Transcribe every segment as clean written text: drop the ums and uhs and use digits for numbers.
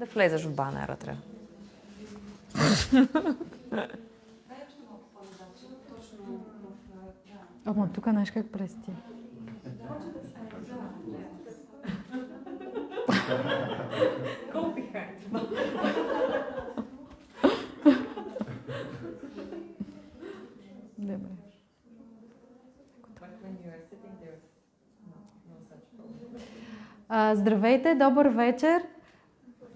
Да влезеш в банера трябва. Ама тук знаеш как прести. Добре. Здравейте, добър вечер.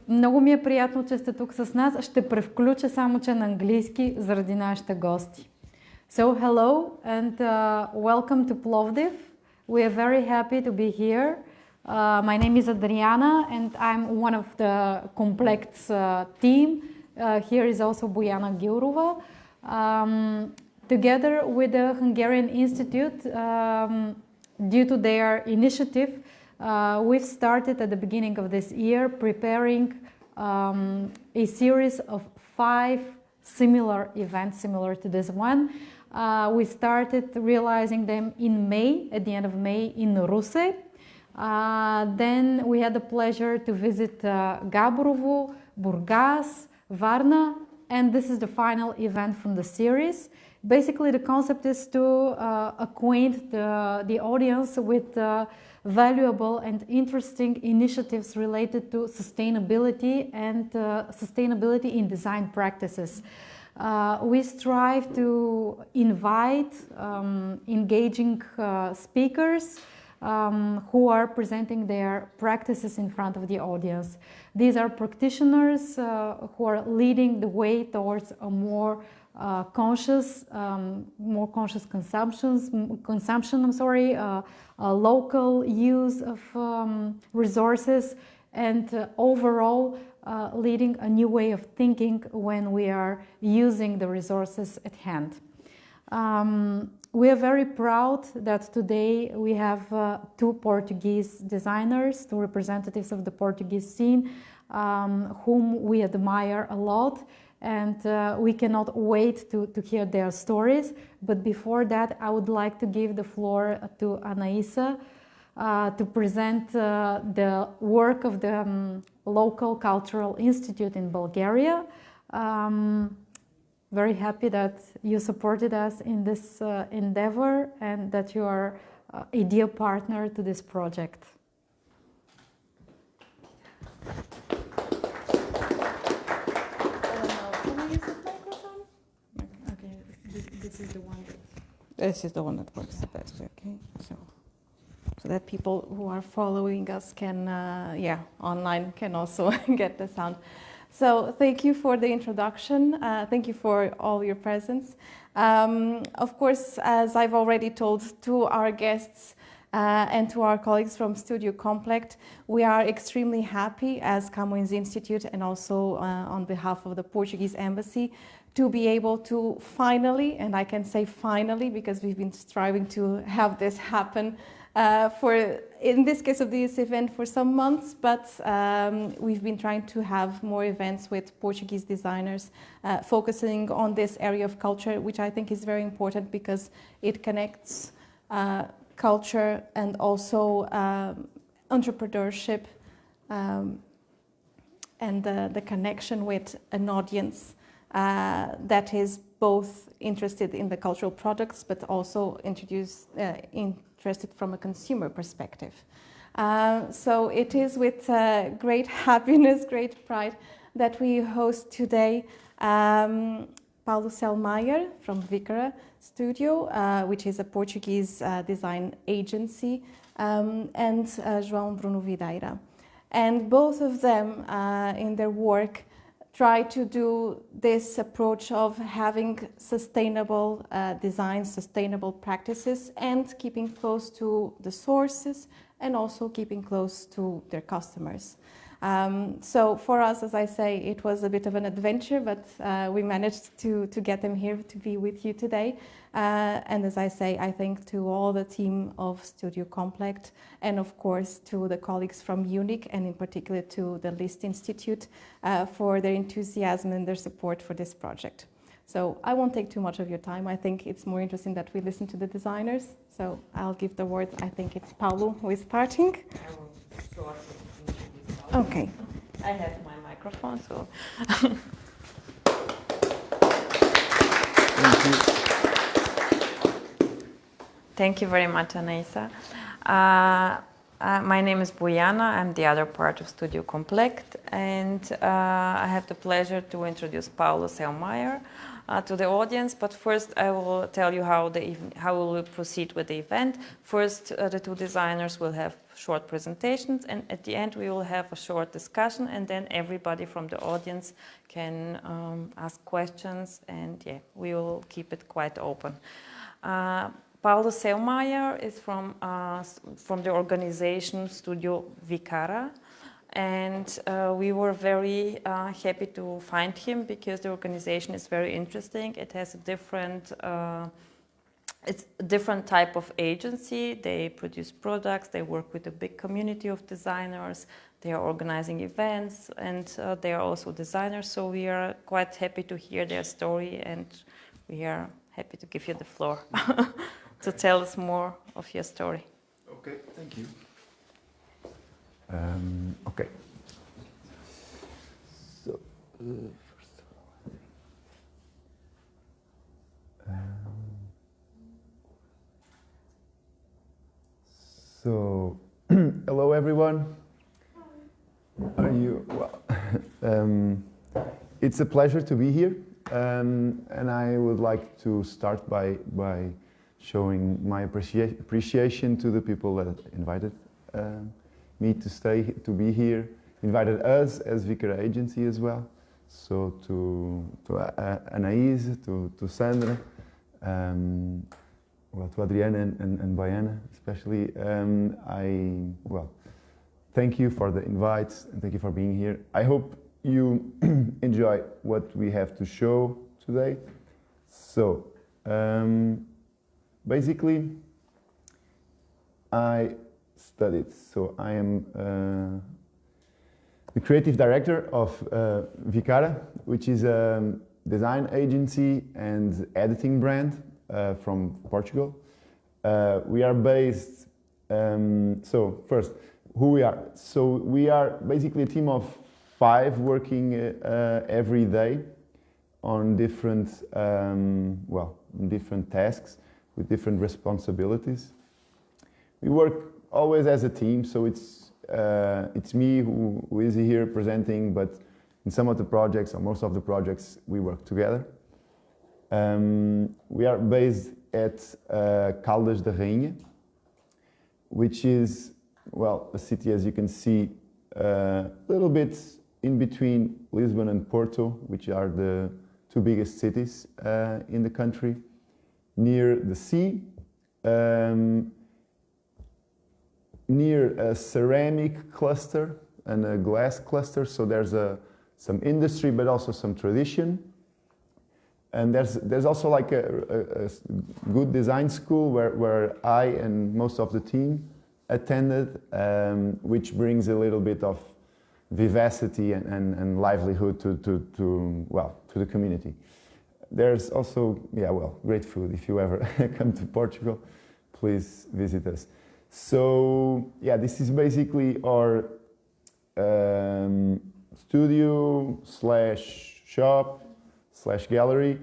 Много ми е приятно, че сте тук с нас. Ще превключа само, че на английски, заради нашите гости. So hello and welcome to Plовdив. We are very happy to be here. My name is Adriana and I'm one of the complex team. Here is also Bojana Gilrova. Together with the Hungarian Institute, due to their initiative, we've started at the beginning of this year preparing a series of 5 similar events similar to this one. We started realizing them in May, at the end of May in Russe. Then we had the pleasure to visit Gabrovo, Burgas, Varna, and this is the final event from the series. Basically, the concept is to acquaint the audience with valuable and interesting initiatives related to sustainability and sustainability in design practices. We strive to invite engaging speakers who are presenting their practices in front of the audience. These are practitioners who are leading the way towards a more conscious consumption, local use of resources, and overall leading a new way of thinking when we are using the resources at hand. We are very proud that today we have 2 Portuguese designers, 2 representatives of the Portuguese scene, whom we admire a lot, and we cannot wait to hear their stories. But before that, I would like to give the floor to Anaisa to present the work of the local cultural institute in Bulgaria. Very happy that you supported us in this endeavor and that you are a dear partner to this project. This is the one that works the best, okay? So that people who are following us can, online can also get the sound. So thank you for the introduction. Thank you for all your presence. Of course, as I've already told to our guests and to our colleagues from Studio Complex, we are extremely happy as Camões Institute and also on behalf of the Portuguese Embassy to be able to finally, and I can say finally because we've been striving to have this happen for, in this case of this event, for some months, but we've been trying to have more events with Portuguese designers focusing on this area of culture, which I think is very important because it connects culture and also entrepreneurship and the connection with an audience that is both interested in the cultural products but also interested from a consumer perspective. So it is with great happiness, great pride that we host today Paulo Селмайер from Vicara Studio, which is a Portuguese design agency, and João Bruno Видейра. And both of them in their work try to do this approach of having sustainable design, sustainable practices, and keeping close to the sources and also keeping close to their customers. So for us, as I say, it was a bit of an adventure, but we managed to get them here to be with you today. And as I say, I thank to all the team of Studio Complex and of course to the colleagues from EUNIC and in particular to the List Institute for their enthusiasm and their support for this project. So I won't take too much of your time. I think it's more interesting that we listen to the designers. So I'll give the word. I think it's Paulo who is starting. I will start with Okay. I have my microphone. microphone. So. Thank you very much, Anaisa. My name is Bojana. I'm the other part of Studio Complect, and I have the pleasure to introduce Paulo Селмайер to the audience. But first, I will tell you how we will proceed with the event. First, the two designers will have short presentations, and at the end, we will have a short discussion, and then everybody from the audience can ask questions, and yeah, we will keep it quite open. Paulo Селмайер is from the organization Studio Vicara, and we were very happy to find him because the organization is very interesting. It has a different, it's a different type of agency. They produce products, they work with a big community of designers, they are organizing events, and they are also designers, so we are quite happy to hear their story, and we are happy to give you the floor. To tell us more of your story. Okay, thank you. Okay. So, first of all, hello everyone. Are you well? It's a pleasure to be here, and I would like to start by showing my appreciation to the people that invited me to be here, invited us as Vicara agency as well. So to Anaís, to Sandra, well, to Adriana and Baiana especially. Thank you for the invites and thank you for being here. I hope you enjoy what we have to show today. So. Basically, I studied, so I am the creative director of Vicara, which is a design agency and editing brand from Portugal. We are based, so first, who we are. So we are basically a team of 5 working every day on different, different tasks, with different responsibilities. We work always as a team, so it's me who is here presenting, but in some of the projects, or most of the projects, we work together. We are based at Caldas da Rainha, which is, well, a city, as you can see, a little bit in between Lisbon and Porto, which are the 2 biggest cities in the country. Near the sea, near a ceramic cluster and a glass cluster, so there's some industry but also some tradition. And there's also like a good design school where I and most of the team attended, which brings a little bit of vivacity and livelihood to the community. There's also, great food. If you ever come to Portugal, please visit us. So, this is basically our studio / shop / gallery.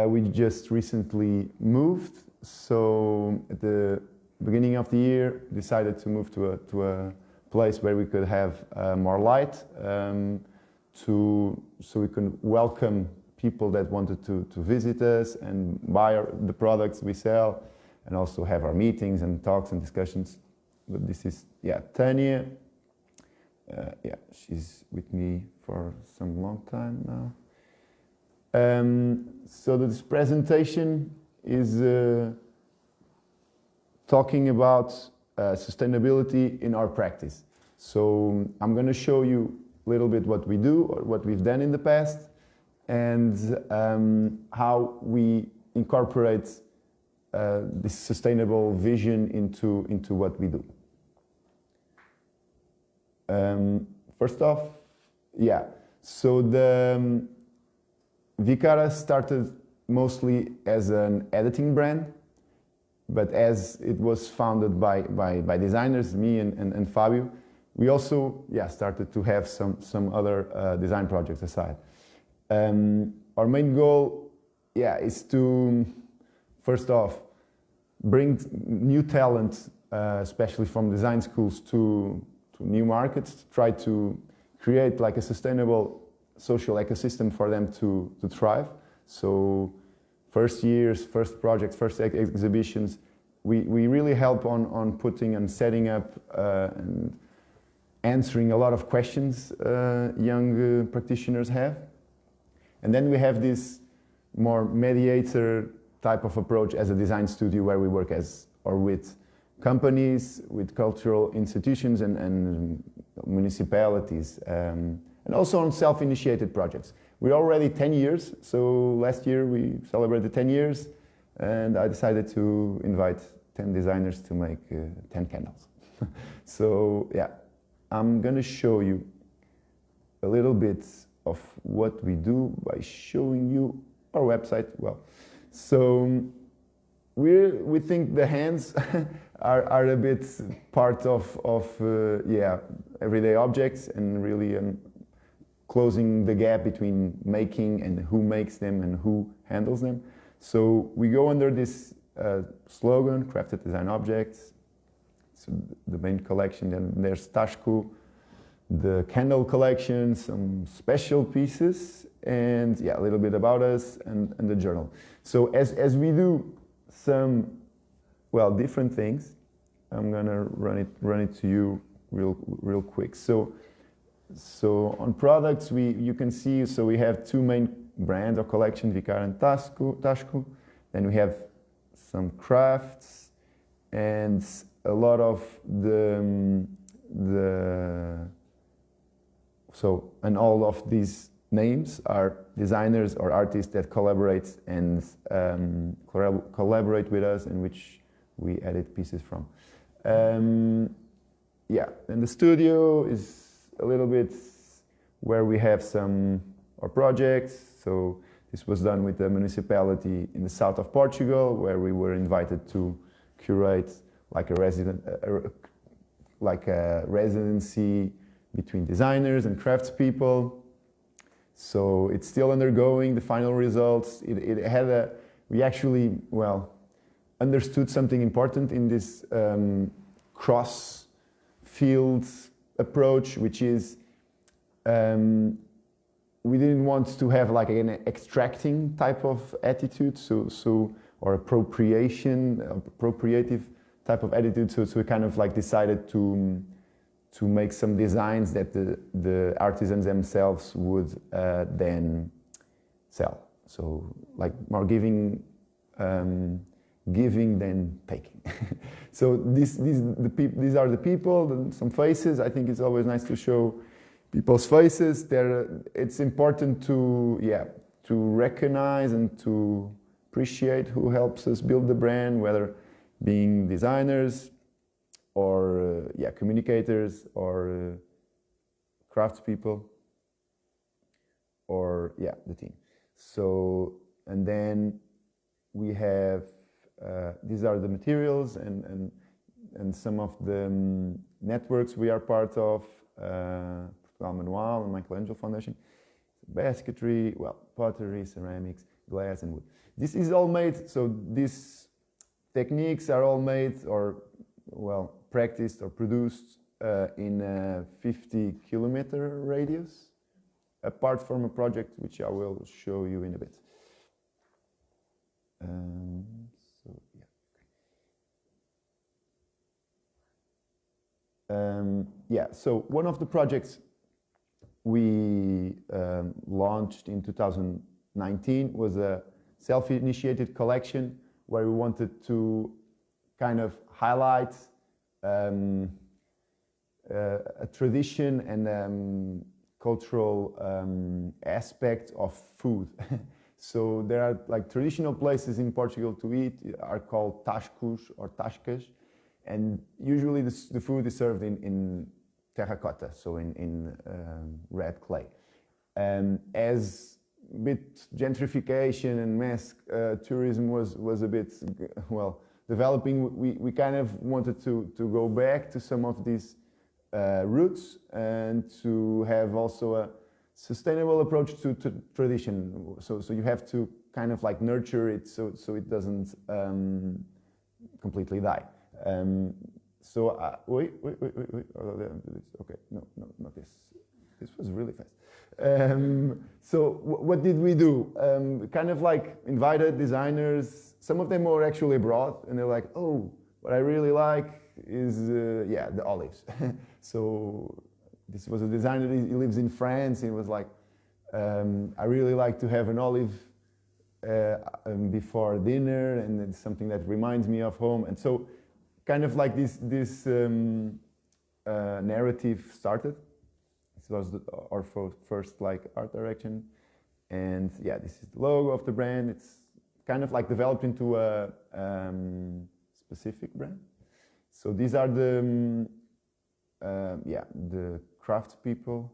We just recently moved, so at the beginning of the year, decided to move to a place where we could have more light, so we can welcome people that wanted to visit us and buy the products we sell, and also have our meetings and talks and discussions. But this is, Tanya. She's with me for some long time now. So this presentation is talking about sustainability in our practice. So I'm going to show you a little bit what we do or what we've done in the past, and how we incorporate this sustainable vision into what we do. First off, so the Vicara started mostly as an editing brand, but as it was founded by designers, me and Fabio, we also started to have some other design projects aside. Our main goal is to first off bring new talent, especially from design schools, to new markets, try to create like a sustainable social ecosystem for them to thrive. So first years, first projects, first exhibitions, we really help on putting and setting up and answering a lot of questions young practitioners have. And then we have this more mediator type of approach as a design studio, where we work with companies, with cultural institutions and municipalities, and also on self-initiated projects. We're already 10 years, so last year we celebrated 10 years, and I decided to invite 10 designers to make 10 candles. So I'm gonna show you a little bit of what we do by showing you our website. So we think the hands are a bit part of everyday objects, and really closing the gap between making and who makes them and who handles them. So we go under this slogan, crafted design objects. So the main collection, then there's Tashku, the candle collection, some special pieces, and a little bit about us and the journal. So as we do some different things, I'm gonna run it to you real quick. So on products, you can see, so we have two main brands or collections, Vicara and Tashku. Then we have some crafts and a lot of and all of these names are designers or artists that collaborate and collaborate with us, in which we edit pieces from. And the studio is a little bit where we have some our projects. So this was done with the municipality in the south of Portugal, where we were invited to curate like a residency between designers and craftspeople. So it's still undergoing the final results. We actually understood something important in this cross field approach, which is we didn't want to have like an extracting type of attitude, or appropriative type of attitude. So we kind of like decided to make some designs that the artisans themselves would then sell. So like more giving than taking. So these are the people, some faces. I think it's always nice to show people's faces. It's important to recognize and to appreciate who helps us build the brand, whether being designers or communicators or craftspeople or the team. So, and then we have these are the materials and some of the networks we are part of. Portugal Manual and Michelangelo Foundation, basketry, pottery, ceramics, glass and wood. This is all made, so these techniques are all made or practiced or produced in a 50-kilometer radius, apart from a project which I will show you in a bit. So one of the projects we launched in 2019 was a self-initiated collection where we wanted to kind of highlight a tradition and cultural aspect of food. So there are like traditional places in Portugal to eat are called tascos or tascas, and usually the food is served in terracotta, so in red clay. As a bit gentrification and mass tourism was a bit developing, we kind of wanted to go back to some of these roots and to have also a sustainable approach to tradition. So you have to kind of like nurture it so it doesn't completely die. Wait. Okay, no, not this. This was really fast. So what did we do? Kind of like invited designers. Some of them were actually abroad, and they're like, "Oh, what I really like is the olives." So this was a designer. He lives in France. He was like, "I really like to have an olive before dinner, and it's something that reminds me of home." And so, kind of like this narrative started. This was our first like art direction, and yeah, this is the logo of the brand. It's kind of like developed into a specific brand. So these are the craft people.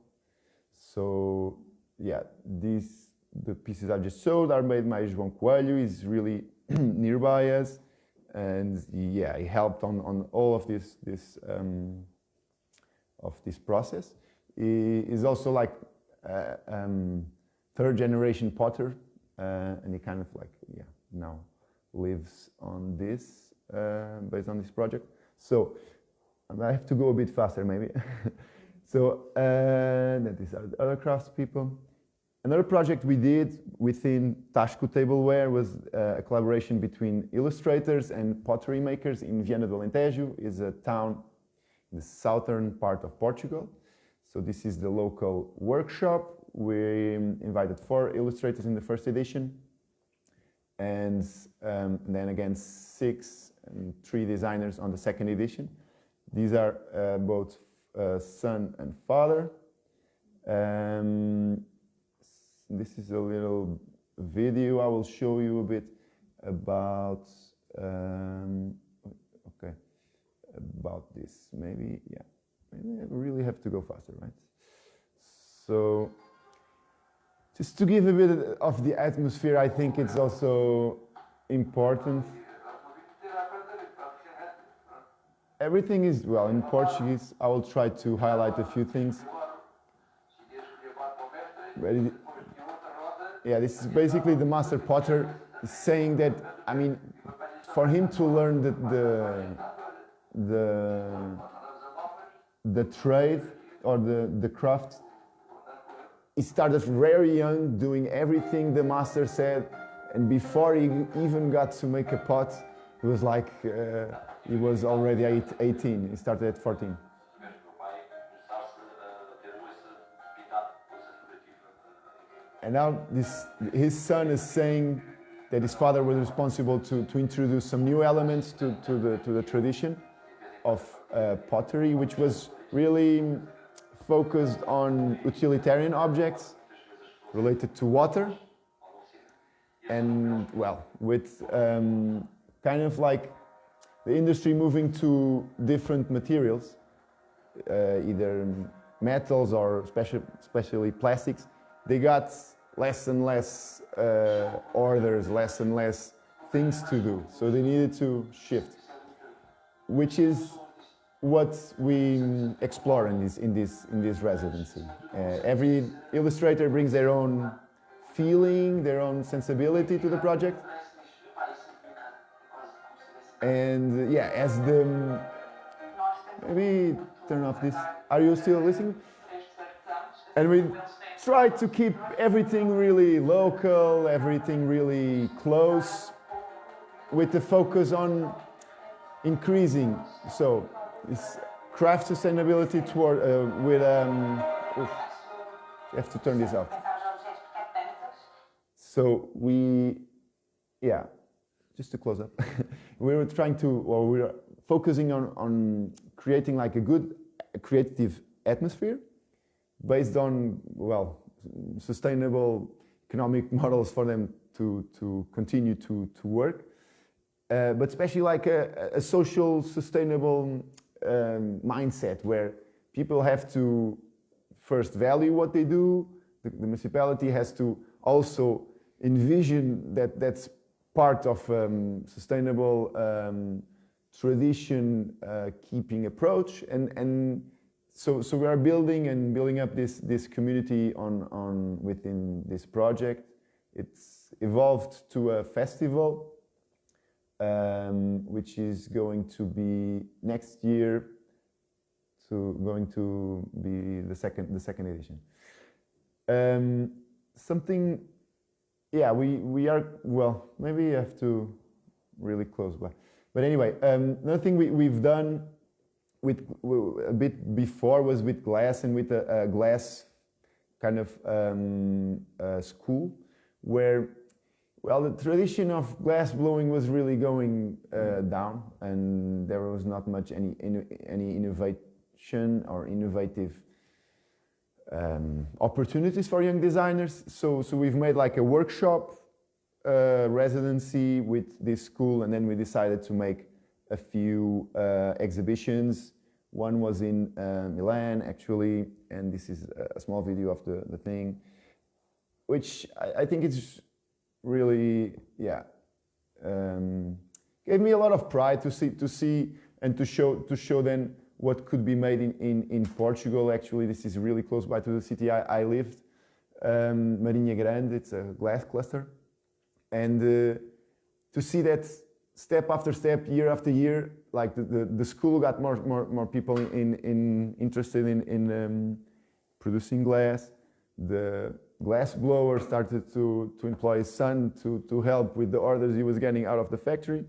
So yeah, the pieces I just showed are made by João Coelho. He's really nearby us, and yeah, he helped on all of this process. He is also like third generation potter, and he kind of like now lives on this based on this project. So I have to go a bit faster maybe. So these are the other craftspeople. Another project we did within Tasco Tableware was a collaboration between illustrators and pottery makers in Viana do Alentejo. Is a town in the southern part of Portugal. So this is the local workshop. We invited 4 illustrators in the first edition, and then again 6 and 3 designers on the second edition. These are both son and father. This is a little video. I will show you a bit about about this. Maybe I really have to go faster, right? So just to give a bit of the atmosphere, I think it's also important. Everything is, well, in Portuguese. I will try to highlight a few things. Yeah, this is basically the master potter saying that, I mean, for him to learn the trade or the craft, he started very young, doing everything the master said, and before he even got to make a pot, he was like, he was already 18. He started at 14. And now his son is saying that his father was responsible to introduce some new elements to the tradition of pottery, which was really focused on utilitarian objects related to water, and well, with kind of like the industry moving to different materials, either metals or especially plastics, they got less and less orders, less and less things to do. So they needed to shift, which is what we explore in this residency. Every illustrator brings their own feeling, their own sensibility to the project. And yeah, as the, maybe turn off this. Are you still listening? And we try to keep everything really local, everything really close, with the focus on increasing. So it's craft sustainability toward with you have to turn this off. So just to close up, we were focusing on creating like a good creative atmosphere based on, well, sustainable economic models for them to continue to work, but especially like a social sustainable mindset where people have to first value what they do. The municipality has to also envision that that's part of sustainable tradition keeping approach, and so we are building up this community within this project. It's evolved to a festival, which is going to be next year. Going to be the second edition. Something, yeah, we are, well, maybe I have to really close by. But anyway, another thing we've done with a bit before was with glass, and with a glass kind of school, where, well, the tradition of glass blowing was really going down, and there was not much any innovation or innovative opportunities for young designers. So we've made like a workshop residency with this school, and then we decided to make a few exhibitions. One was in Milan, actually, and this is a small video of the thing, which I think it's really, yeah, gave me a lot of pride to see and to show then what could be made in Portugal. Actually, this is really close by to the city I lived, Marinha Grande. It's a glass cluster, and to see that step after step, year after year, like the school got more people interested in producing glass. The glass blower started to employ his son to help with the orders he was getting out of the factory.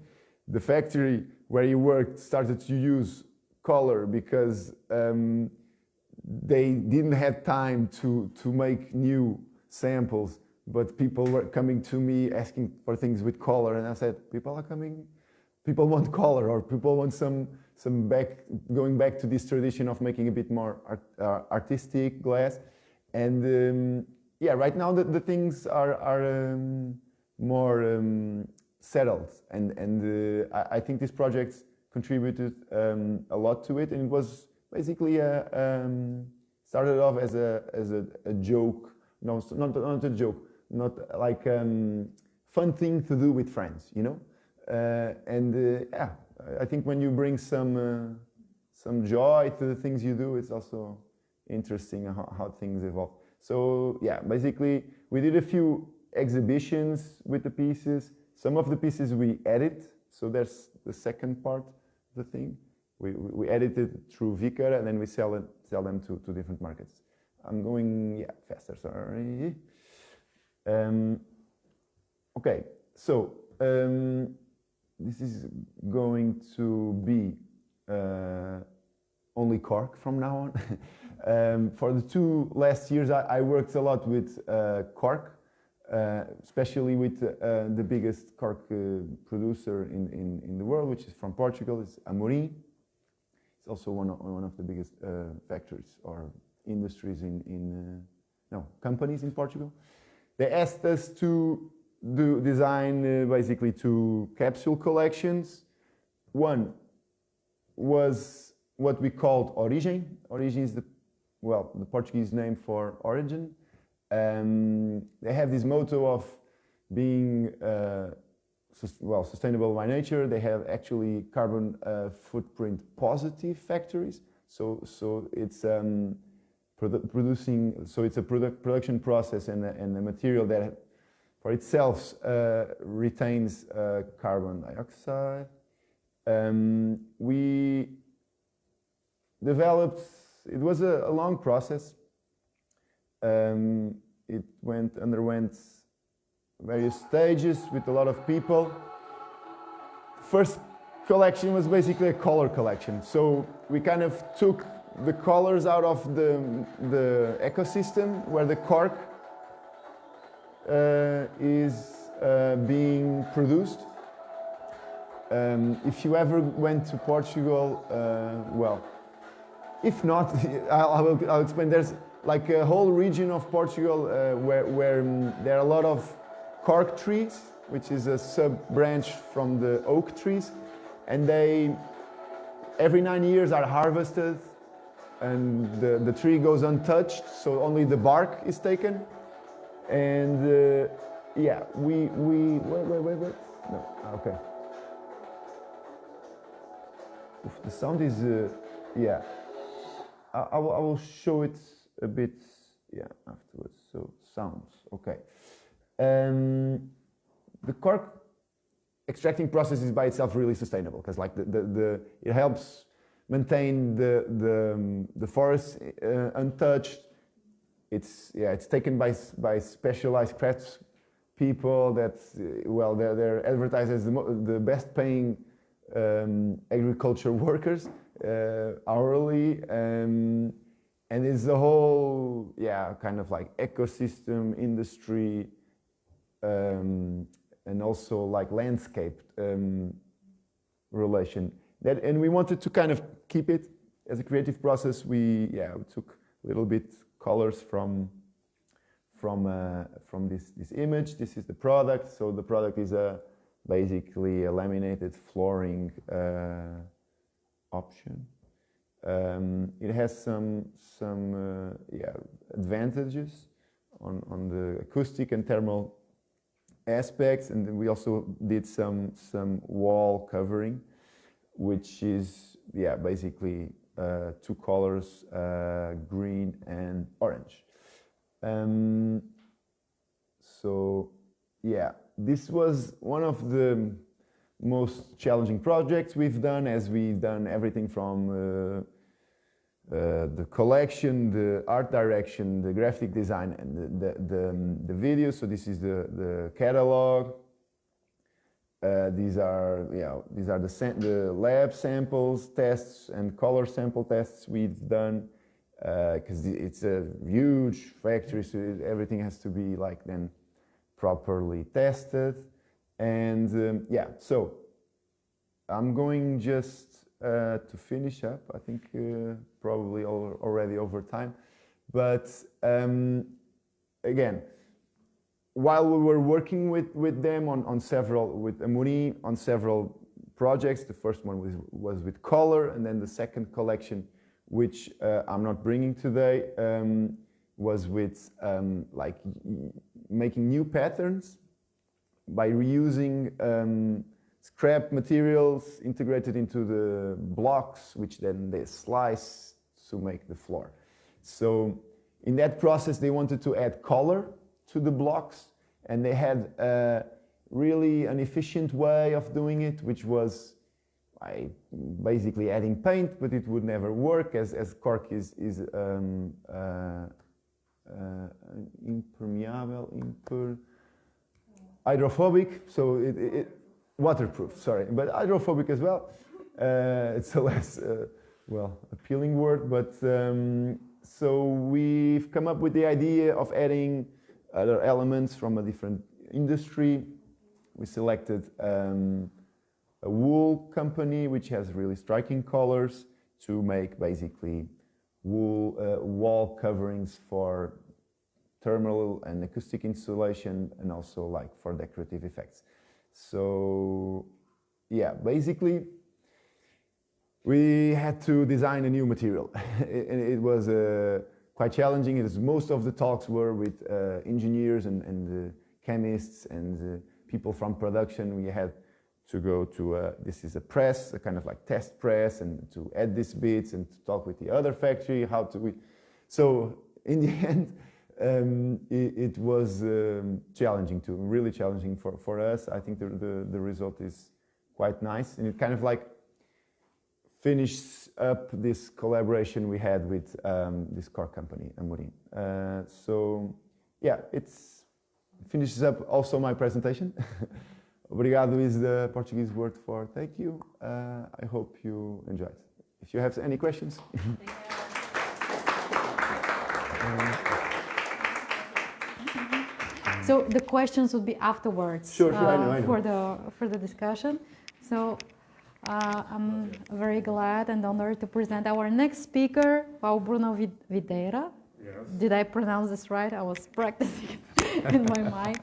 The factory where he worked started to use color because they didn't have time to make new samples, but people were coming to me asking for things with color, and I said, people are coming, people want color, or people want some going back to this tradition of making a bit more artistic glass. And yeah, right now the things are more settled, and I think these projects contributed a lot to it, and it was basically started off as a joke. No, not a joke, not like fun thing to do with friends, you know. Yeah, I think when you bring some joy to the things you do, it's also interesting how things evolve. So yeah, basically we did a few exhibitions with the pieces. Some of the pieces we edit, so there's the second part of the thing. We edit it through Vicara, and then we sell them to different markets. I'm going faster, sorry. Okay, so this is going to be only cork from now on. For the 2 last years, I worked a lot with cork. Especially with the biggest cork producer in the world, which is from Portugal. It's Amorim. It's also one of the biggest factories or industries companies in Portugal. They asked us to design basically 2 capsule collections. One was what we called Origem. Origem is the Portuguese name for origin. They have this motto of being sustainable by nature. They have actually carbon footprint positive factories. So it's producing. So it's a production process and a material that for itself retains carbon dioxide. We developed. It was a long process. It underwent various stages with a lot of people. First collection was basically a color collection. So we kind of took the colors out of the ecosystem where the cork is being produced. If you ever went to Portugal, if not, I'll explain. There's like a whole region of Portugal where there are a lot of cork trees, which is a sub-branch from the oak trees, and they every 9 years are harvested, and the tree goes untouched, so only the bark is taken. And yeah, wait, no, okay. Oof, the sound is yeah. I will show it a bit, yeah, afterwards. So sounds, okay. The cork extracting process is by itself really sustainable because like it helps maintain the forest untouched. It's taken by specialized crafts people that they're advertised as the best paying agriculture workers hourly, and it's the whole kind of like ecosystem industry and also like landscape relation that, and we wanted to kind of keep it as a creative process. We took a little bit colors from this image. This is the product. So the product is basically a laminated flooring option. It has some advantages on the acoustic and thermal aspects, and then we also did some wall covering, which is basically two colors, green and orange. So this was one of the most challenging projects we've done, as we've done everything from the collection, the art direction, the graphic design, and the video. So this is the catalog. These are the lab samples, tests, and color sample tests we've done, because it's a huge factory, so everything has to be like then properly tested. And so I'm going just to finish up. I think probably already over time, but again, while we were working with them on several projects, the first one was with color, and then the second collection, which I'm not bringing today, was with like making new patterns by reusing scrap materials integrated into the blocks, which then they slice to make the floor. So in that process, they wanted to add color to the blocks, and they had really an efficient way of doing it, which was by basically adding paint, but it would never work as cork is hydrophobic, so it waterproof, sorry, but hydrophobic as well. It's a less appealing word, but so we've come up with the idea of adding other elements from a different industry. We selected a wool company which has really striking colors to make basically wool wall coverings for thermal and acoustic insulation, and also like for decorative effects. So basically we had to design a new material. It was quite challenging, as most of the talks were with engineers and chemists and people from production. We had to go to this is a press, a kind of like test press, and to add these bits and to talk with the other factory so in the end it was challenging too, really challenging for us. I think the result is quite nice, and it kind of like finishes up this collaboration we had with this car company, Amorim. So it finishes up also my presentation. Obrigado is the Portuguese word for thank you. I hope you enjoyed. If you have any questions. So the questions would be afterwards. Sure, I know. For the discussion. So I'm very glad and honored to present our next speaker, Joao Bruno Videyra. Yes. Did I pronounce this right? I was practicing in my mind.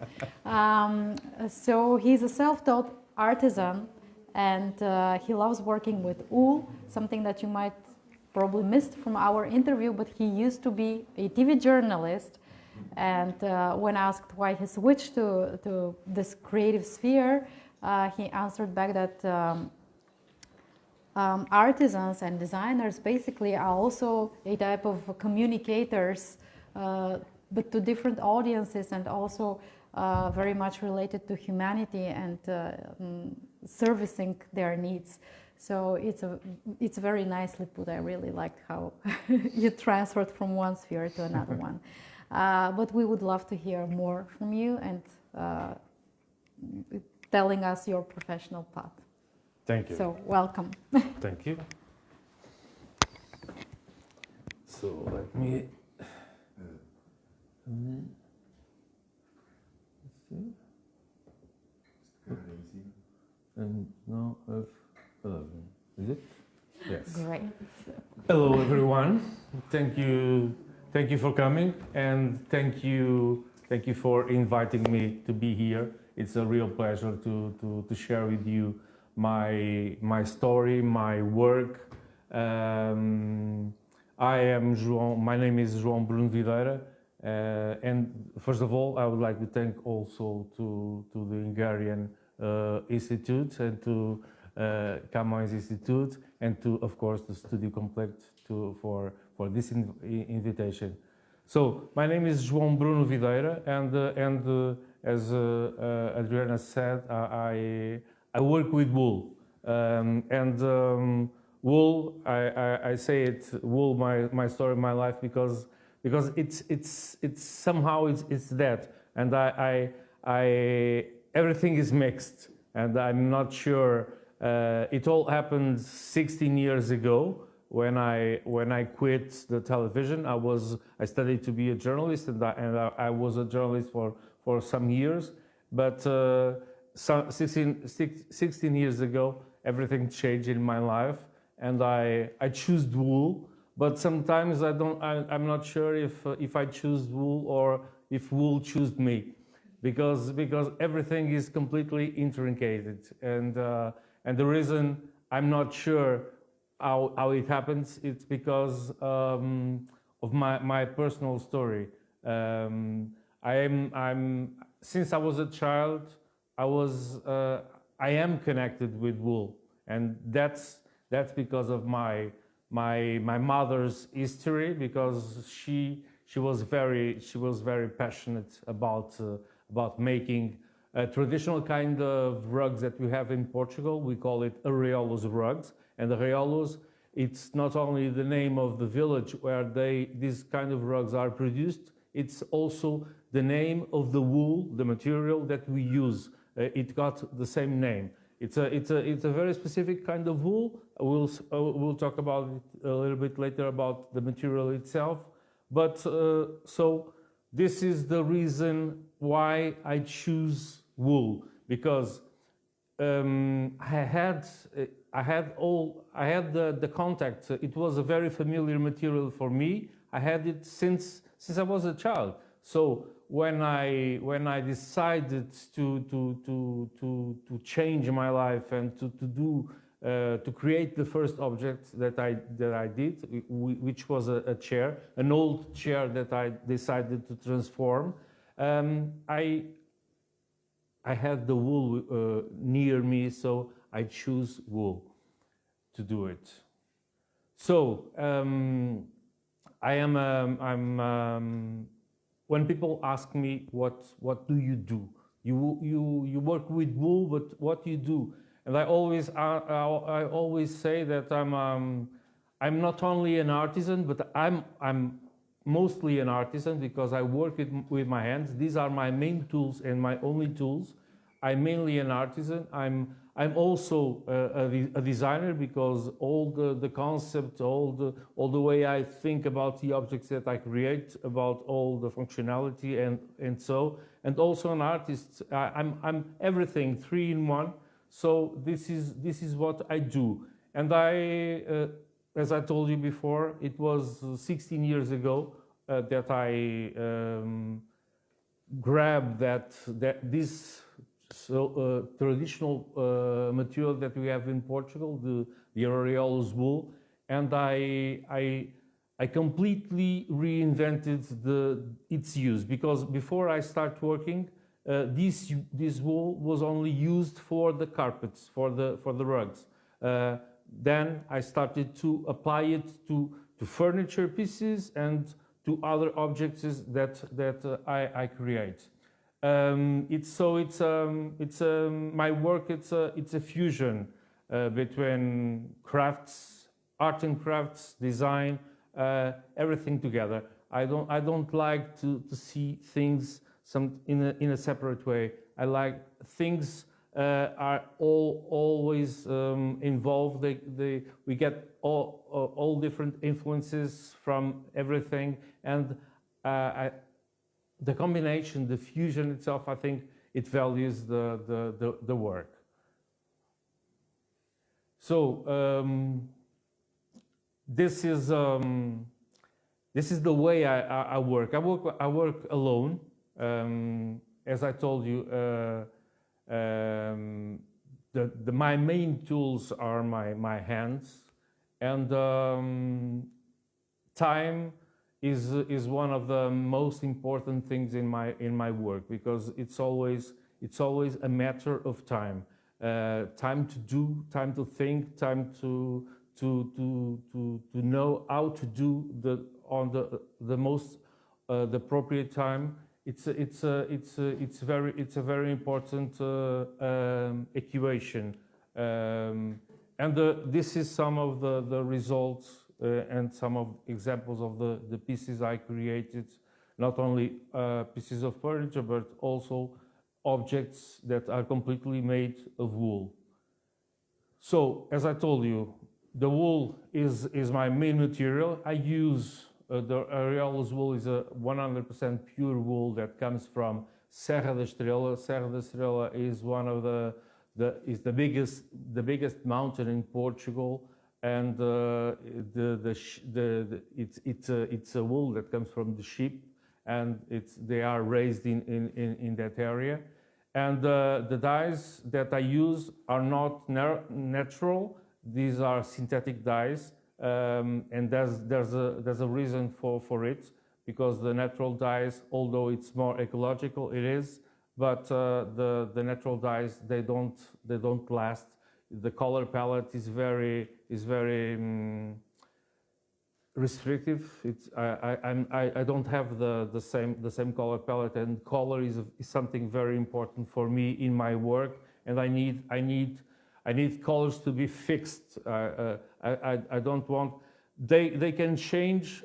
So he's a self-taught artisan, and he loves working with wool, something that you might probably missed from our interview, but he used to be a TV journalist. And when asked why he switched to this creative sphere, he answered back that artisans and designers basically are also a type of communicators, but to different audiences, and also very much related to humanity and servicing their needs. So it's very nicely put. I really liked how you transferred from one sphere to another one. But we would love to hear more from you and telling us your professional path. Thank you. So welcome. Thank you. So let me. Let's see. And now I've 11. Is it? Yes. Great. Hello, everyone. Thank you for coming, and thank you for inviting me to be here. It's a real pleasure to share with you my story, my work. I am João. My name is João Bruno Videyra, and first of all, I would like to thank also to the Hungarian Institute and to Camões Institute, and to, of course, the Studio Complete for this invitation. So my name is João Bruno Videyra, and as Adriana said, I work with wool, wool. I say it wool, my story, my life, because it's somehow it's that, and I everything is mixed, and I'm not sure. It all happened 16 years ago when I quit the television. I studied to be a journalist, and I was a journalist for some years, but 16 years ago everything changed in my life, and I choose wool. But sometimes I'm not sure if I choose wool or if wool chose me, because everything is completely intricated, and the reason I'm not sure how it happens, it's because of my personal story. Since I was a child, I am connected with wool, and that's because of my mother's history, because she was very passionate about making a traditional kind of rugs that we have in Portugal. We call it arreolos rugs, and arreolos, it's not only the name of the village where these kind of rugs are produced, it's also the name of the wool, the material that we use. It got the same name. It's a very specific kind of wool. We'll talk about it a little bit later about the material itself. But so this is the reason why I choose wool, because I had the contact. It was a very familiar material for me. I had it since I was a child. So when I decided to change my life and to create the first object that I did, which was a chair, an old chair that I decided to transform, I had the wool near me, so I choose wool to do it. So when people ask me what do you do, you work with wool, but what do you do? And I always say that I'm not only an artisan, but I'm mostly an artisan, because I work with my hands. These are my main tools and my only tools. I'm mainly an artisan. I'm also a designer, because all the concept, all the way I think about the objects that I create, about all the functionality and also an artist. I'm everything, 3 in 1. So this is what I do. And as I told you before, it was 16 years ago that I grabbed this traditional material that we have in Portugal, the arreolos wool, and I completely reinvented its use, because before I start working, this wool was only used for the carpets, for the rugs. then I started to apply it to furniture pieces and to other objects that I create. My work. It's a fusion between crafts, art and crafts, design, everything together. I don't like to see things in a separate way. I like things are always involved. We get all different influences from everything, and the combination, the fusion itself, I think it values the work. So this is the way I work. I work alone. As I told you, my main tools are my hands, and time is one of the most important things in my work, because it's always a matter of time. Time to do, time to think, time to know how to do the most the appropriate time. It's a very important equation, and this is some of the results and some of examples of the pieces I created. Not only pieces of furniture, but also objects that are completely made of wool. So, as I told you, the wool is my main material. I use the Areolas wool is a 100% pure wool that comes from Serra da Estrela. Serra da Estrela is one of the biggest mountain in Portugal, and it's a wool that comes from the sheep, and they are raised in that area. And the dyes that I use are not natural; these are synthetic dyes. And there's a reason for it, because the natural dyes, although it's more ecological, it is, but the natural dyes, they don't last. The color palette is very restrictive. I don't have the same color palette, and color is something very important for me in my work, and I need colors to be fixed. I don't want, they can change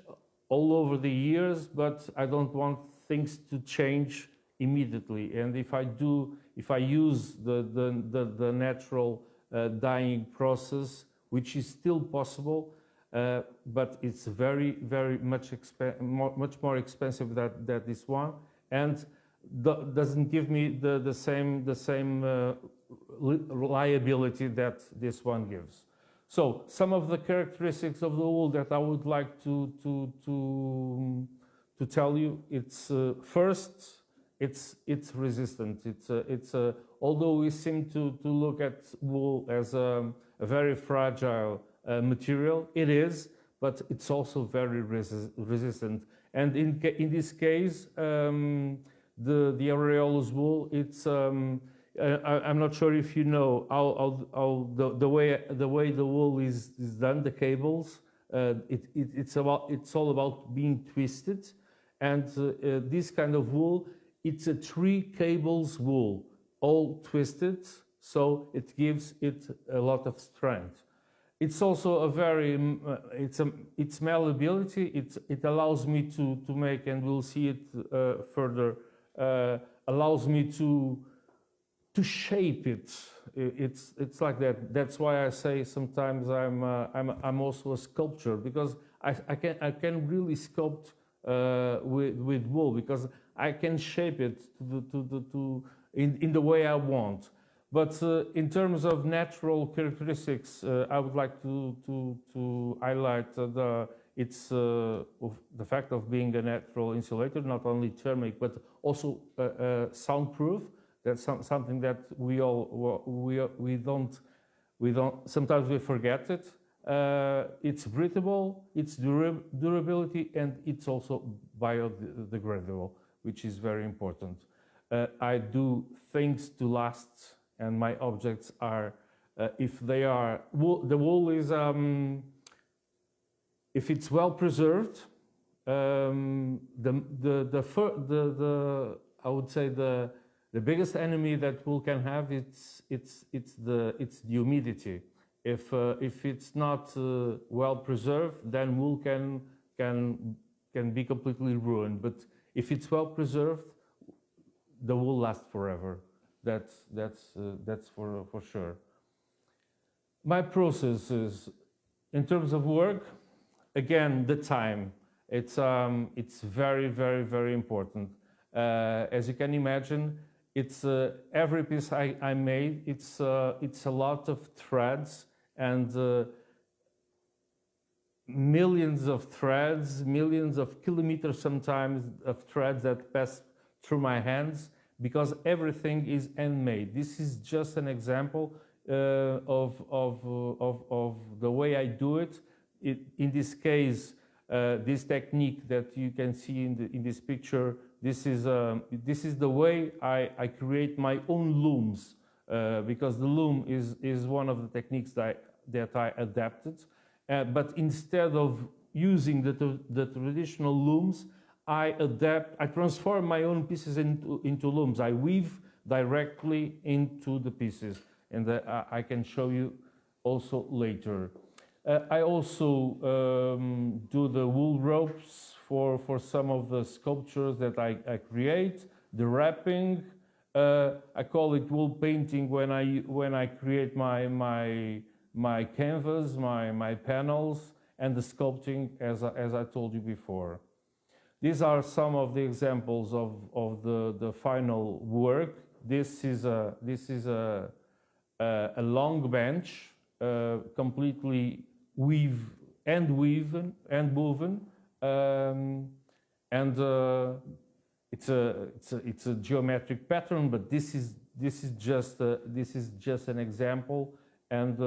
all over the years, but I don't want things to change immediately. And if I use the natural dyeing process, which is still possible, but it's very much more expensive than this one, and doesn't give me the same reliability that this one gives. So some of the characteristics of the wool that I would like to tell you, it's first, it's resistant. Although we seem to look at wool as a very fragile material, it is, but it's also very resistant. And in this case, the Areolas wool, it's I'm not sure if you know how the way the wool is done, the cables. It's all about being twisted, and this kind of wool, it's a 3 cables wool, all twisted, so it gives it a lot of strength. It's also a very its malleability. It allows me to make, and we'll see it further. Allows me to shape it. It's like that. That's why I say sometimes I'm also a sculptor, because I can really sculpt with wool, because I can shape it in the way I want. But in terms of natural characteristics, I would like to highlight the fact of being a natural insulator, not only thermic but also soundproof. That's something that we don't sometimes we forget it. It's breathable, it's durability, and it's also biodegradable, which is very important. I do things to last, and my objects are if they are, the wool is, if it's well preserved, I would say the biggest enemy that wool can have it's the humidity. If it's not well preserved, then wool can be completely ruined. But if it's well preserved, the wool lasts forever. That's for sure. My process is, in terms of work, again, the time. It's very, very, very important. As you can imagine, it's every piece I made. It's a lot of threads and millions of threads, millions of kilometers sometimes of threads that pass through my hands, because everything is handmade. This is just an example of the way I do it. In this case, this technique that you can see in this picture, this is the way I create my own looms, because the loom is one of the techniques that I adapted. But instead of using the traditional looms, I transform my own pieces into looms. I weave directly into the pieces, and I can show you also later. I also do the wool ropes for some of the sculptures that I create, the wrapping. I call it wool painting when I create my canvas, my panels, and the sculpting, as I told you before. These are some of the examples of the final work. This is a long bench, completely woven, and it's a geometric pattern. But this is just an example, and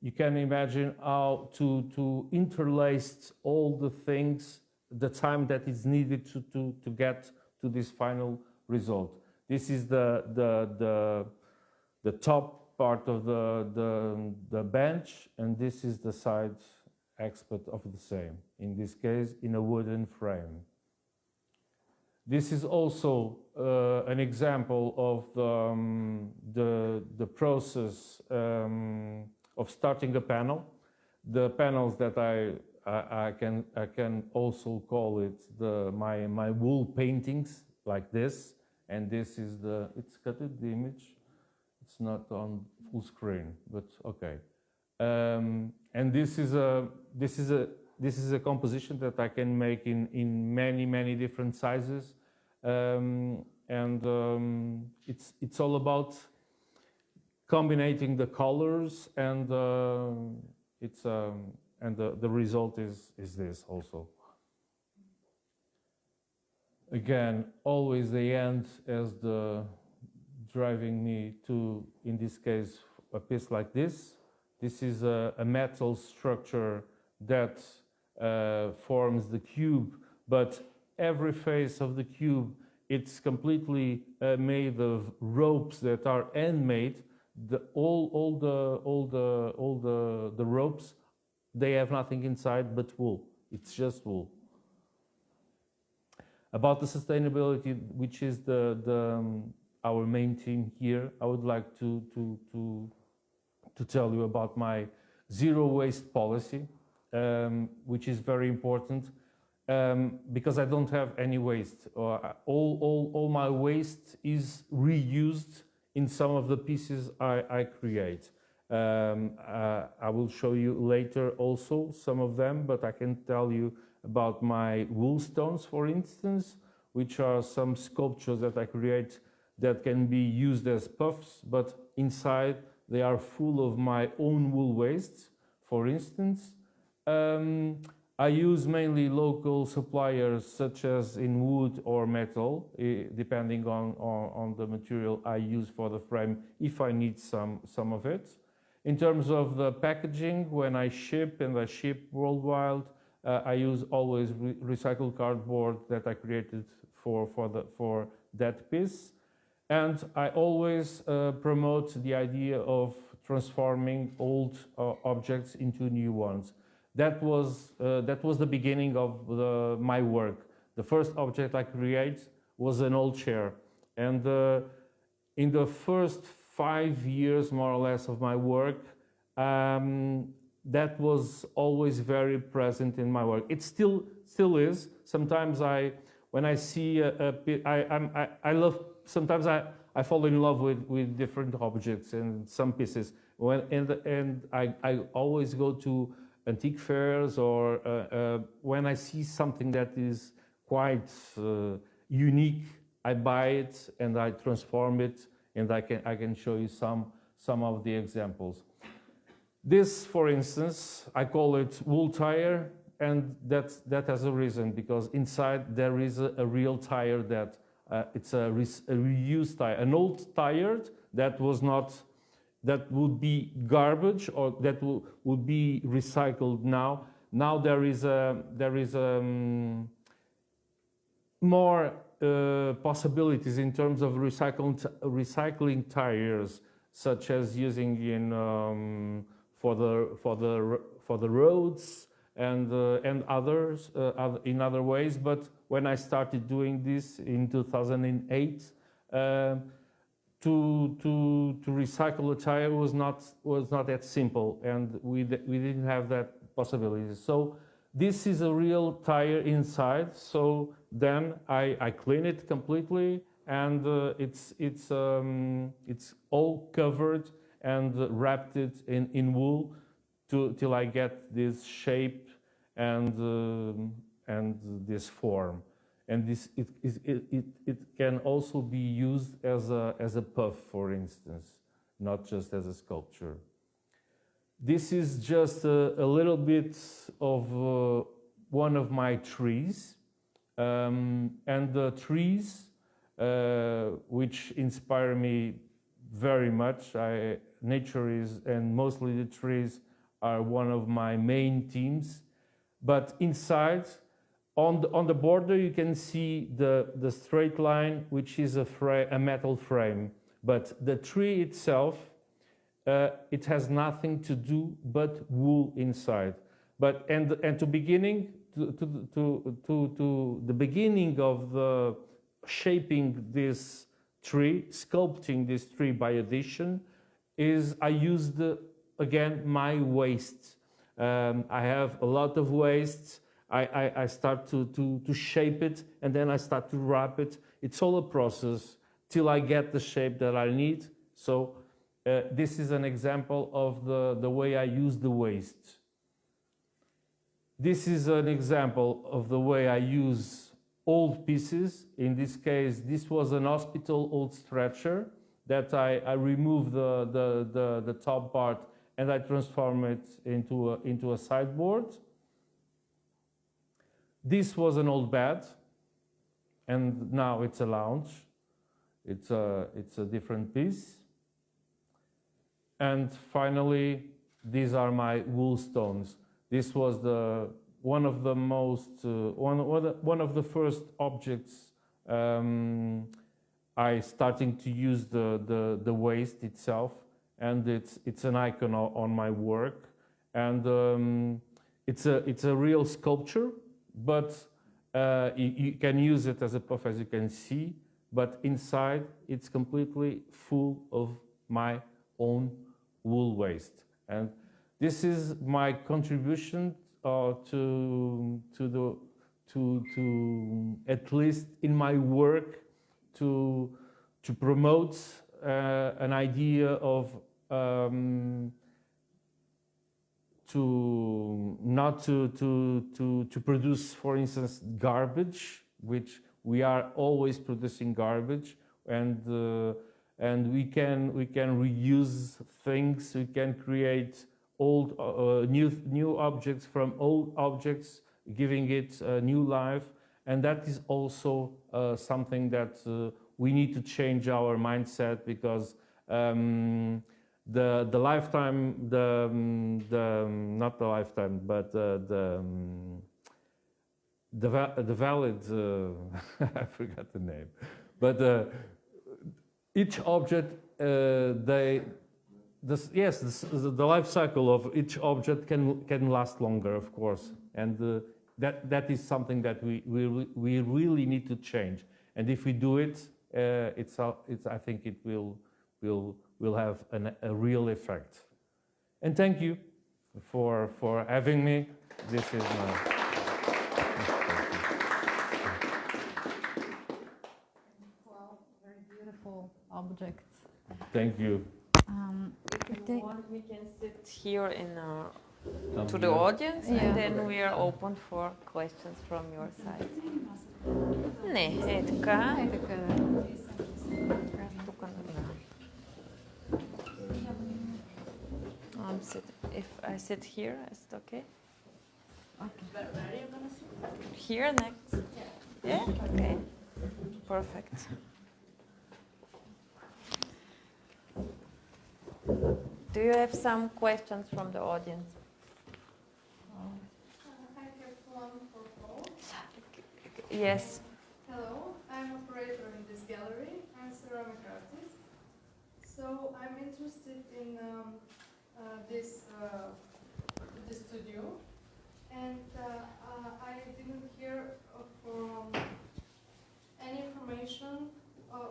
you can imagine how to interlace all the things, the time that is needed to get to this final result. This is the top part of the bench, and this is the side aspect of the same, in this case in a wooden frame. This is also an example of the process of starting a panel. The panels that I can also call it my wool paintings, like this, and this is it's cut the image. It's not on full screen, but okay. And this is a composition that I can make in many different sizes, it's all about combining the colors, and the result is this also. Again, always the end as the driving me to, in this case, a piece like this. This is a metal structure that forms the cube, but every face of the cube, it's completely made of ropes that are handmade. All the ropes, they have nothing inside but wool. It's just wool. About the sustainability, which is our main theme here, I would like to tell you about my zero waste policy, which is very important, because I don't have any waste. All my waste is reused in some of the pieces I create. I will show you later also some of them, but I can tell you about my wool stones, for instance, which are some sculptures that I create that can be used as puffs, but inside they are full of my own wool wastes, for instance. I use mainly local suppliers, such as in wood or metal, depending on the material I use for the frame, if I need some of it. In terms of the packaging, when I ship, and I ship worldwide, I use always recycled cardboard that I created for that piece. And I always promote the idea of transforming old objects into new ones. That was the beginning of my work. The first object I created was an old chair. And in the first 5 years, more or less, of my work, that was always very present in my work. It still is. Sometimes when I see I love, sometimes I fall in love with different objects and some pieces. And I always go to antique fairs, or when I see something that is quite unique, I buy it and I transform it, and I can show you some of the examples. This, for instance, I call it wool tire, and that has a reason, because inside there is a real tire that it's a reused tire, an old tire that was not, that would be garbage, or that would be recycled now. Now there is more possibilities in terms of recycling tires, such as using in for the roads and others in other ways. But when I started doing this in 2008, to recycle a tire was not that simple, and we didn't have that possibility. So this is a real tire inside. So then I clean it completely, and it's all covered and wrapped it in wool till I get this shape and this form. And this it can also be used as a puff, for instance, not just as a sculpture. This is just a little bit of one of my trees, and the trees which inspire me very much. Nature is, and mostly the trees are one of my main themes. But inside, on the border, you can see the straight line, which is a metal frame. But the tree itself, it has nothing to do but wool inside. But and to the beginning of the shaping this tree, sculpting this tree by addition, is I used again my waste. I have a lot of waste. I start to shape it, and then I start to wrap it. It's all a process till I get the shape that I need. So this is an example of the way I use the waste. This is an example of the way I use old pieces. In this case, this was an hospital old stretcher that I removed the top part and I transform it into a sideboard. This was an old bed, and now it's a lounge. It's a different piece. And finally, these are my wool stones. This was one of the most one of the first objects I starting to use the waste itself, and it's an icon on my work, and it's a real sculpture, but you can use it as a puff, as you can see, but inside it's completely full of my own wool waste. And this is my contribution to at least in my work to promote an idea of to produce, for instance, garbage, which we are always producing garbage, and we can reuse things. We can create old new objects from old objects, giving it new life, and that is also something that we need to change our mindset, because the lifetime, not the lifetime, but the valid I forgot the name, but each object the life cycle of each object can last longer, of course, and that is something that we really need to change. And if we do it, I think it will have a real effect. And thank you for having me. This is my. Wow, very beautiful objects. Thank you. If you want, we can sit here to the audience, and then we are open for questions from your side. Не, така. Тук, да. If I sit here, is it okay? Okay. Where are you gonna sit? Here next. Yeah. Okay. Perfect. Do you have some questions from the audience? I have one for Paul. Yes. Hello, I'm operator in this gallery. I'm ceramic artist. So I'm interested in this studio, and I didn't hear from any information.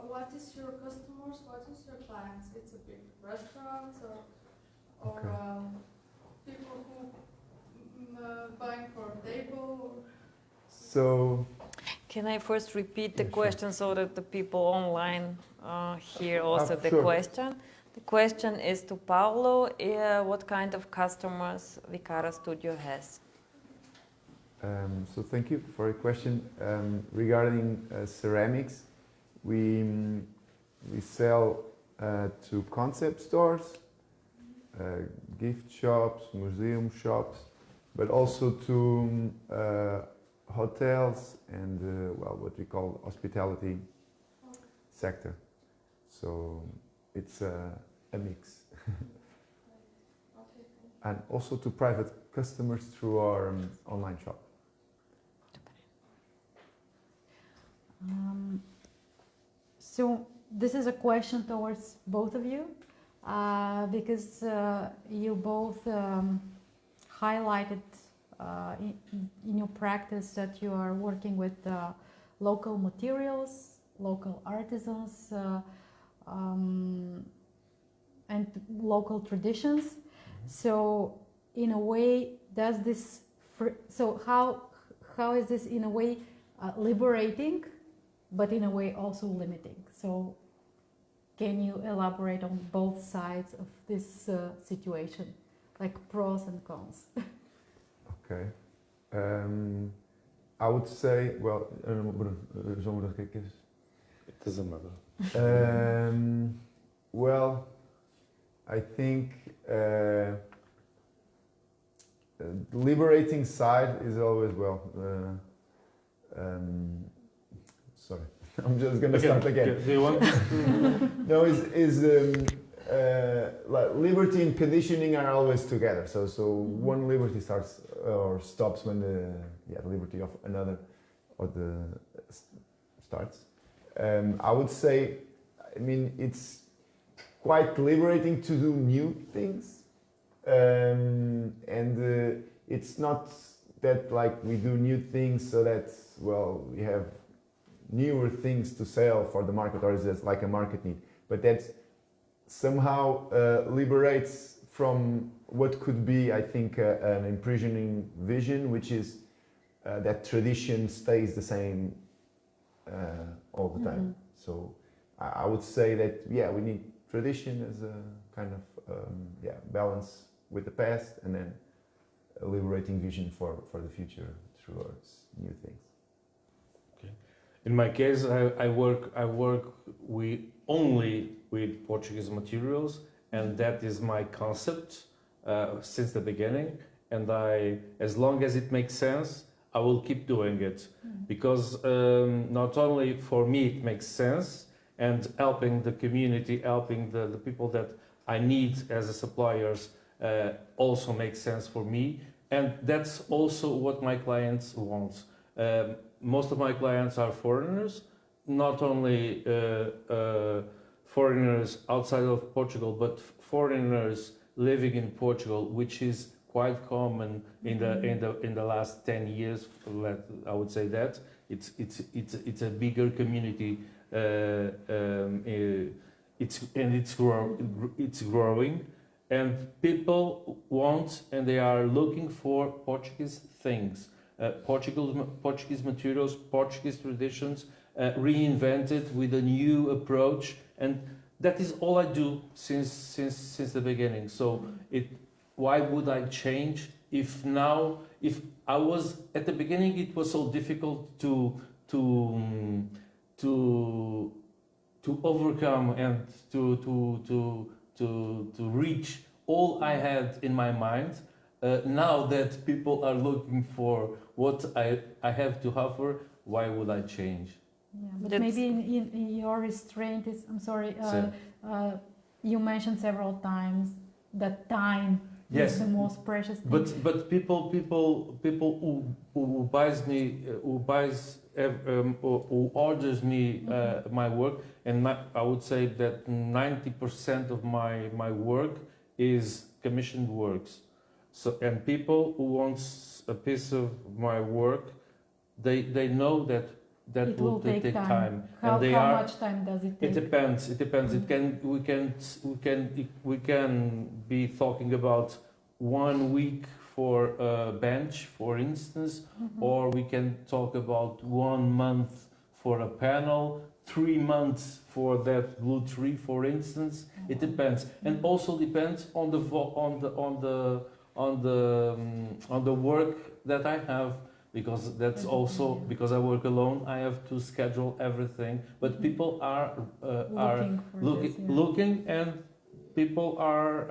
What is your customers? What is your clients? It's a big restaurants or people who buying for a table. So, Can I first repeat the Yeah, sure. question so that the people online hear also the sure. question? The question is to Paulo, what kind of customers Vicara Studio has? so thank you for your question. Regarding ceramics, we sell to concept stores, gift shops, museum shops, but also to hotels and what we call hospitality sector. So it's a mix. And also to private customers through our online shop. So this is a question towards both of you, because you both highlighted in your practice that you are working with local materials, local artisans, and local traditions. So in a way, does this, so how is this in a way liberating, but in a way also limiting? So can you elaborate on both sides of this situation, like pros and cons? Okay. I would say, well, Bruno, João, o que é que és? It doesn't matter. Well, I think the liberating side is always, well, sorry, I'm just going to start again. Do you want? No, like liberty and conditioning are always together. So one liberty starts or stops when the liberty of another or starts. I would say, I mean, it's quite liberating to do new things, and it's not that like we do new things so that we have newer things to sell for the market, or is it like a market need, but that somehow liberates from what could be, I think, an imprisoning vision, which is that tradition stays the same all the time. So I would say that, we need tradition as a kind of balance with the past, and then a liberating vision for the future towards new things. Okay. In my case, I work only with Portuguese materials, and that is my concept since the beginning. And as long as it makes sense, I will keep doing it, because not only for me it makes sense, and helping the community, helping the people that I need as a suppliers also makes sense for me, and that's also what my clients want. Most of my clients are foreigners, not only foreigners outside of Portugal, but foreigners living in Portugal, which is quite common in the last 10 years. I would say that it's a bigger community. It's growing, and people want and they are looking for Portuguese things, Portuguese materials, Portuguese traditions, reinvented with a new approach, and that is all I do since the beginning. So why would I change if I was at the beginning? It was so difficult to overcome and to reach all I had in my mind. Now that people are looking for what I have to offer, why would I change? Yeah, but maybe in your restraint is, I'm sorry, you mentioned several times that time is the most precious thing. But people who orders me my work, and I would say that 90% of my work is commissioned works. So, and people who wants a piece of my work, they know that it will take time. How much time does it take? It depends. We can be talking about 1 week for a bench, for instance, or we can talk about 1 month for a panel, 3 months for that blue tree, for instance. It depends, and also depends on the work that I have. Because that's also because I work alone, I have to schedule everything. But people are looking, and people are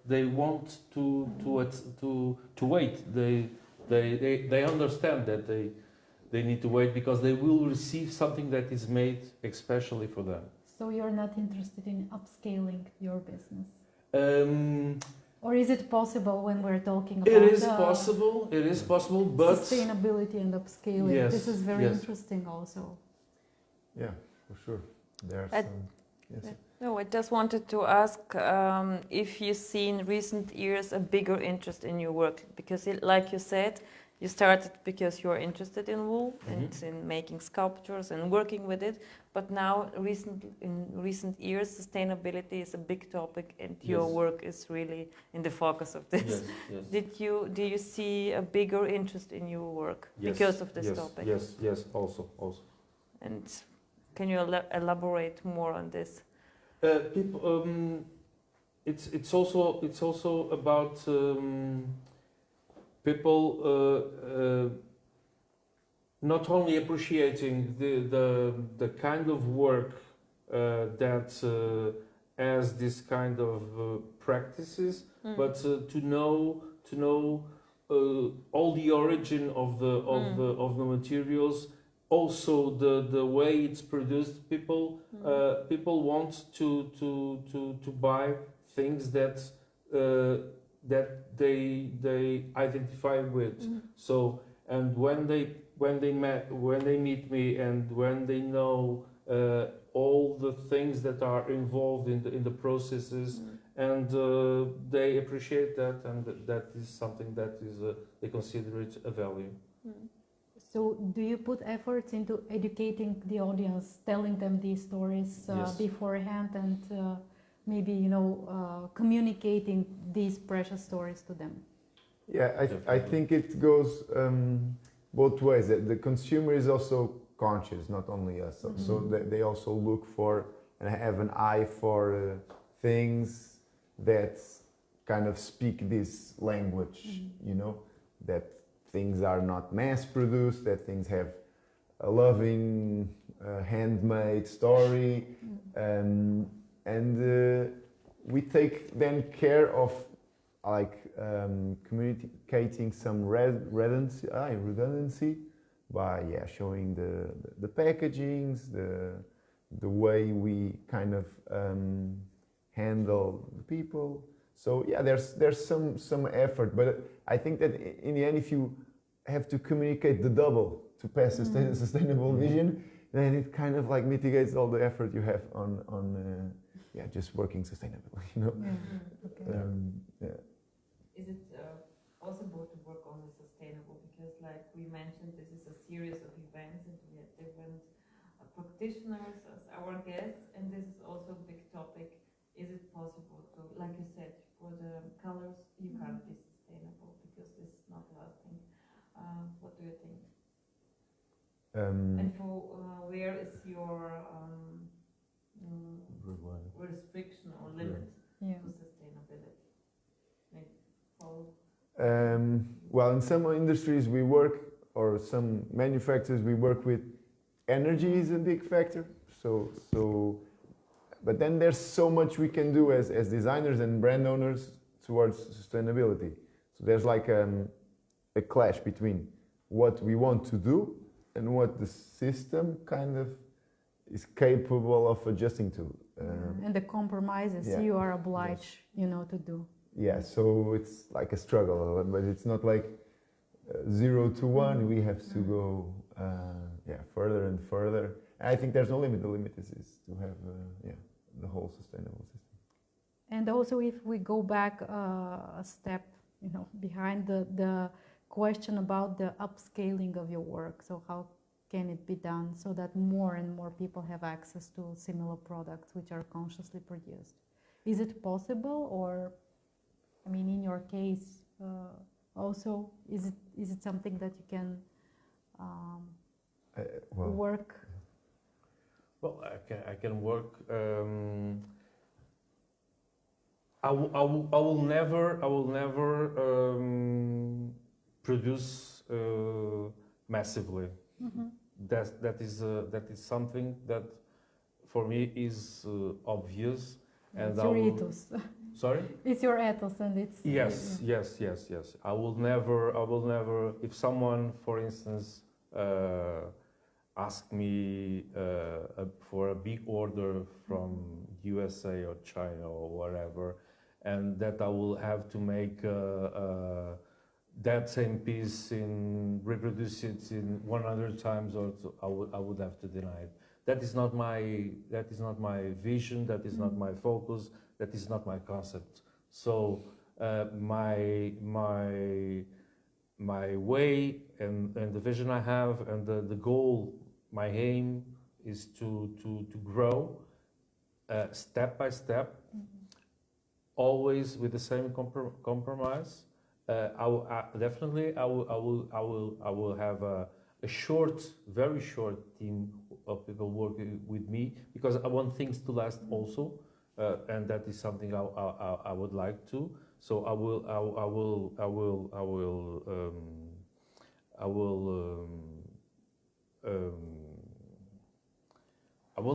they want to wait. They understand that they need to wait because they will receive something that is made especially for them. So you're not interested in upscaling your business? Or is it possible when we're talking about It is possible, but sustainability and upscaling? Yes, this is very interesting also. Yeah, for sure. There are some. Yes. No, I just wanted to ask if you see in recent years a bigger interest in your work, because like you said, you started because you're interested in wool and in making sculptures and working with it. But now, in recent years, sustainability is a big topic, and your work is really in the focus of this. Yes. Do you see a bigger interest in your work because of this topic? Yes, also. And can you elaborate more on this? People, it's also about people not only appreciating the kind of work that has this kind of practices, but to know all the origin of the materials, also the way it's produced. People want to buy things that they identify with. So, and when they meet me, and when they know all the things that are involved in the processes, and they appreciate that, and that is something that is they consider it a value. So do you put efforts into educating the audience, telling them these stories beforehand, and maybe communicating these precious stories to them? Yeah, I think it goes both ways. The consumer is also conscious, not only us. So they also look for and have an eye for things that kind of speak this language, that things are not mass-produced, that things have a loving, handmade story, and we take then care of communicating some redundancy by showing the packagings, the way we kind of handle the people. So yeah, there's some effort, but I think that in the end, if you have to communicate the double to pass a sustainable vision, then it kind of mitigates all the effort you have on yeah, just working sustainably, you know. Okay. Yeah. Is it possible to work on the sustainable? Because like we mentioned, this is a series of events and we have different practitioners as our guests, and this is also a big topic. Is it possible to, like you said, for the colors, you can't be sustainable because this is not lasting. What do you think? And for where is your restriction or limit to sustainability? Maybe Paulo? Well, in some industries we work, or some manufacturers we work with, energy is a big factor. So, but then there's so much we can do as designers and brand owners towards sustainability. So there's like a clash between what we want to do and what the system kind of is capable of adjusting to. And the compromises you are obliged, you know, to do. Yeah, so it's like a struggle, but it's not like 0 to 1. We have to go further and further. And I think there's no limit. The limit is to have the whole sustainable system. And also, if we go back a step, you know, behind the question about the upscaling of your work. So how can it be done so that more and more people have access to similar products which are consciously produced? Is it possible, or, I mean, in your case, also, is it something that you can work? Well, I can work. I will never produce massively. That is something that for me is obvious. And It's your ethos. Sorry? It's your ethos, and it's yes. I will never. If someone, for instance, ask me for a big order from USA or China or whatever, and that I will have to make that same piece and reproduce it in 100 times, or so, I would have to deny it. That is not my vision. That is not my focus. That is not my concept. So my way and the vision I have and the goal, my aim is to grow step by step, always with the same compromise. I will have a very short team of people working with me, because I want things to last also, and that is something I would like to. So I will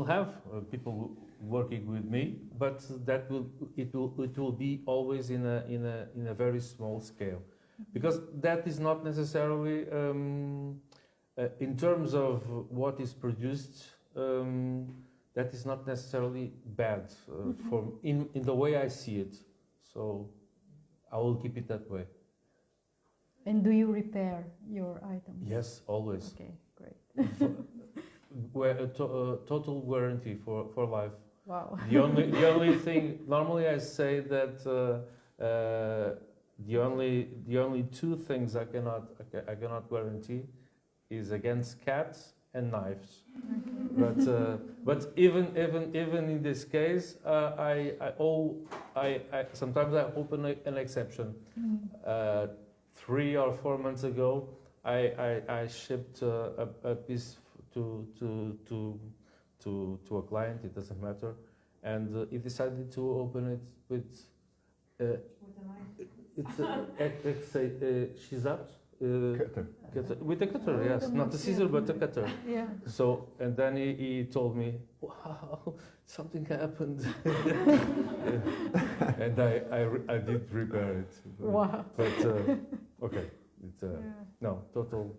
have people working with me, but it will be always in a very small scale, because that is not necessarily in terms of what is produced. That is not necessarily bad for in the way I see it. So I will keep it that way. And do you repair your items? Yes, always. Okay, great. Total warranty for life. Wow. The only thing, normally I say that the only two things I cannot guarantee is against cats and knives. But even in this case, I sometimes I open an exception. 3 or 4 months ago, I shipped a piece to a client. It doesn't matter, and he decided to open it with a knife. She's out. Cutter. With a cutter, yes, not a scissor, but a cutter. Yeah. So, and then he told me, "Wow, something happened," and I did repair it. Wow. But okay, it's no total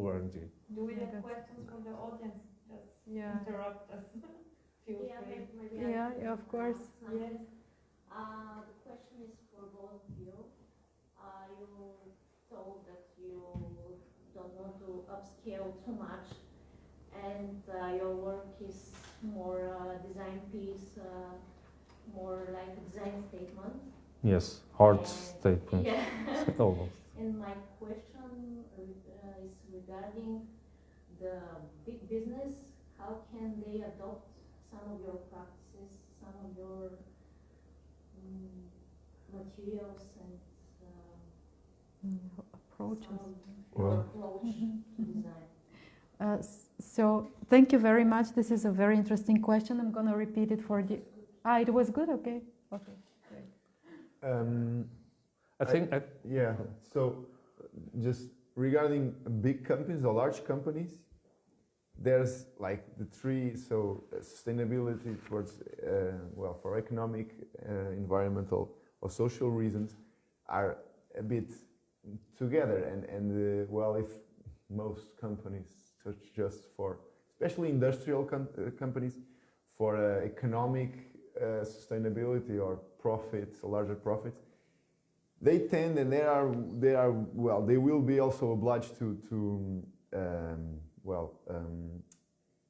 warranty. Do we have questions from the audience? Just interrupt us. Feel free. Maybe Yeah, of course. Yes. The question is for both of you. You told that you don't want to upscale too much, and your work is more design piece, more like design statement. Yes, hard And- statement. Yeah. Almost. And my question is regarding the big business. How can they adopt some of your practices, some of your materials and Approaches. some of your Well. approach to design? So thank you very much. This is a very interesting question. I'm going to repeat it for the. It was good. Okay. Okay. Great. I think Yeah, so just regarding big companies or large companies, there's like the three, so sustainability towards, well, for economic, environmental or social reasons are a bit together. And well, if most companies search just for, especially industrial companies, for economic sustainability or profits, larger profits, they tend, and they are well, they will be also obliged to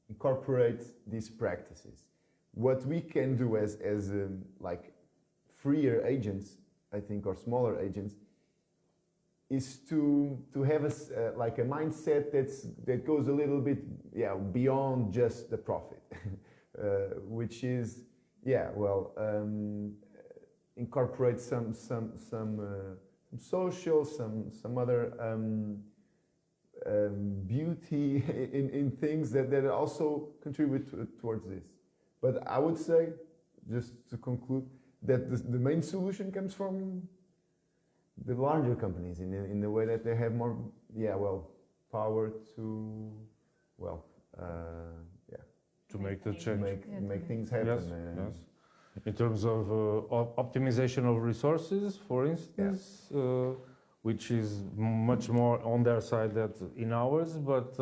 incorporate these practices. What we can do as like freer agents, I think, or smaller agents, is to have like a mindset that goes a little bit beyond just the profit, which is incorporate some social, some other beauty in things that also contribute towards this. But I would say, just to conclude, that the main solution comes from the larger companies in the way that they have more power to to make the change. make things happen. Yes, yes. In terms of optimization of resources, for instance, which is much more on their side than in ours, but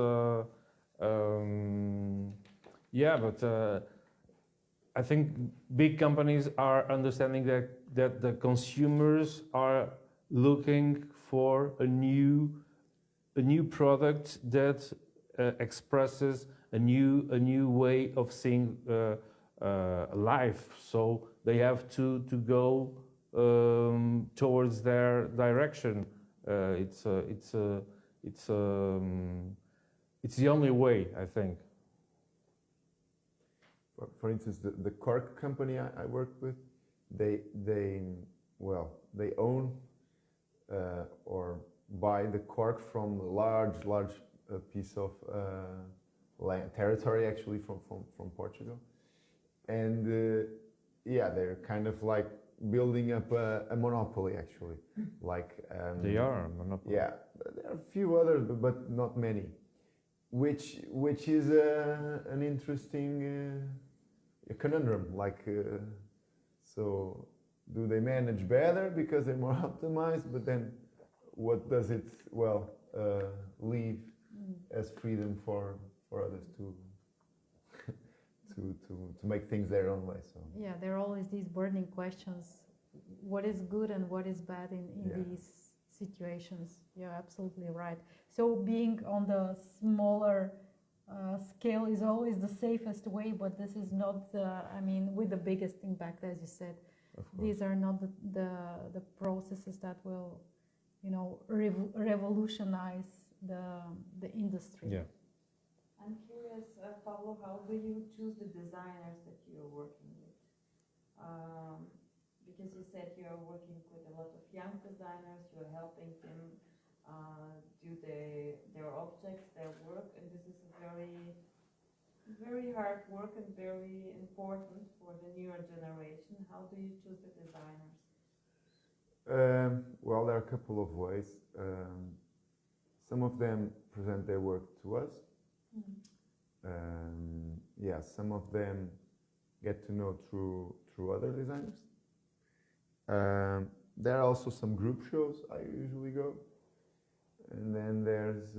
I think big companies are understanding that the consumers are looking for a new product that expresses a new way of seeing life. So they have to go towards their direction. It's the only way, I think. For instance, the cork company I worked with, they own or buy the cork from a large piece of territory, actually from Portugal, and they're kind of like building up a monopoly, actually. They are a monopoly. Yeah, there are a few others, but not many, which is an interesting conundrum. So do they manage better because they're more optimized? But then, what does it leave as freedom for others to make things their own way? So Yeah, there are always these burning questions: what is good and what is bad in these situations? You're absolutely right. So being on the smaller scale is always the safest way, but this is not with the biggest impact, as you said. These are not the processes that will, revolutionize the industry. Yeah. I'm curious, Paulo, how do you choose the designers that you're working with? Because you said you're working with a lot of young designers, you're helping them do their objects, their work, and this is a very hard work and very important for the newer generation. How do you choose the designers? Well, there are a couple of ways. Some of them present their work to us. Some of them get to know through other designers. There are also some group shows I usually go, and then there's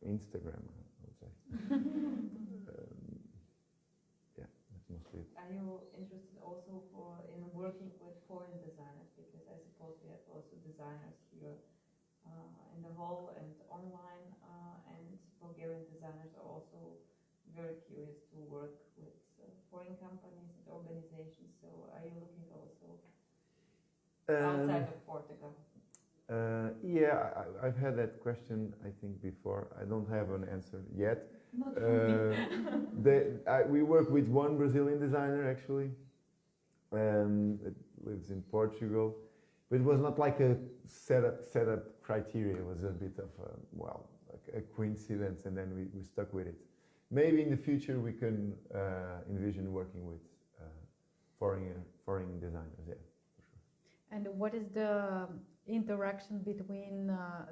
Instagram, I would say. That's mostly it. Are you interested also in working with foreign designers? Because I suppose we have also designers here in the hall and online, and Bulgarian designers are also very curious to work with foreign companies and organizations. So are you looking also Um, outside of Portugal? Yeah, I've had that question, I think, before. I don't have an answer yet. Not for me. We work with one Brazilian designer, actually, that lives in Portugal. But it was not like a set up criteria. It was a bit of like a coincidence, and then we stuck with it. Maybe in the future we can envision working with foreign designers. Yeah, for sure. And what is the interaction between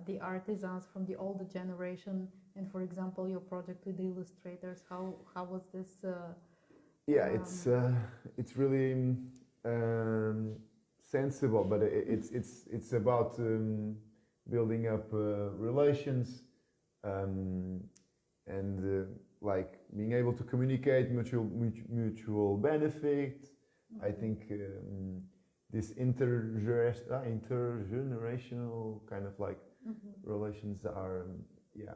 the artisans from the older generation and, for example, your project with the illustrators? How was this? Yeah, it's really sensible, but it's about building up relations and like being able to communicate mutual benefit. I think this intergenerational kind of like relations are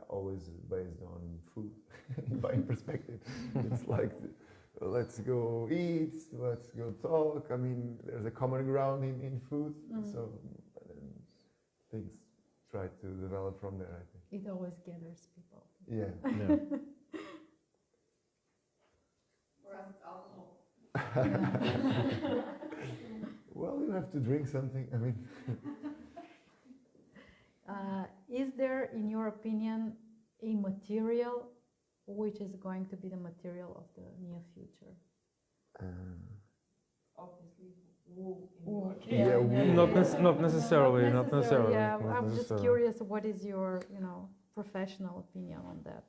always based on food. In my perspective, it's like let's go eat, let's go talk. I mean, there's a common ground in food, so things try to develop from there, I think. It always gathers people. Yeah. For us, it's alcohol. Well, you have to drink something. I mean, Is there, in your opinion, a material which is going to be the material of the near future? Obviously, wool. Wool. Yeah, wool. Not necessarily. Not necessarily. Yeah, not I'm just necessarily. curious. What is your, professional opinion on that,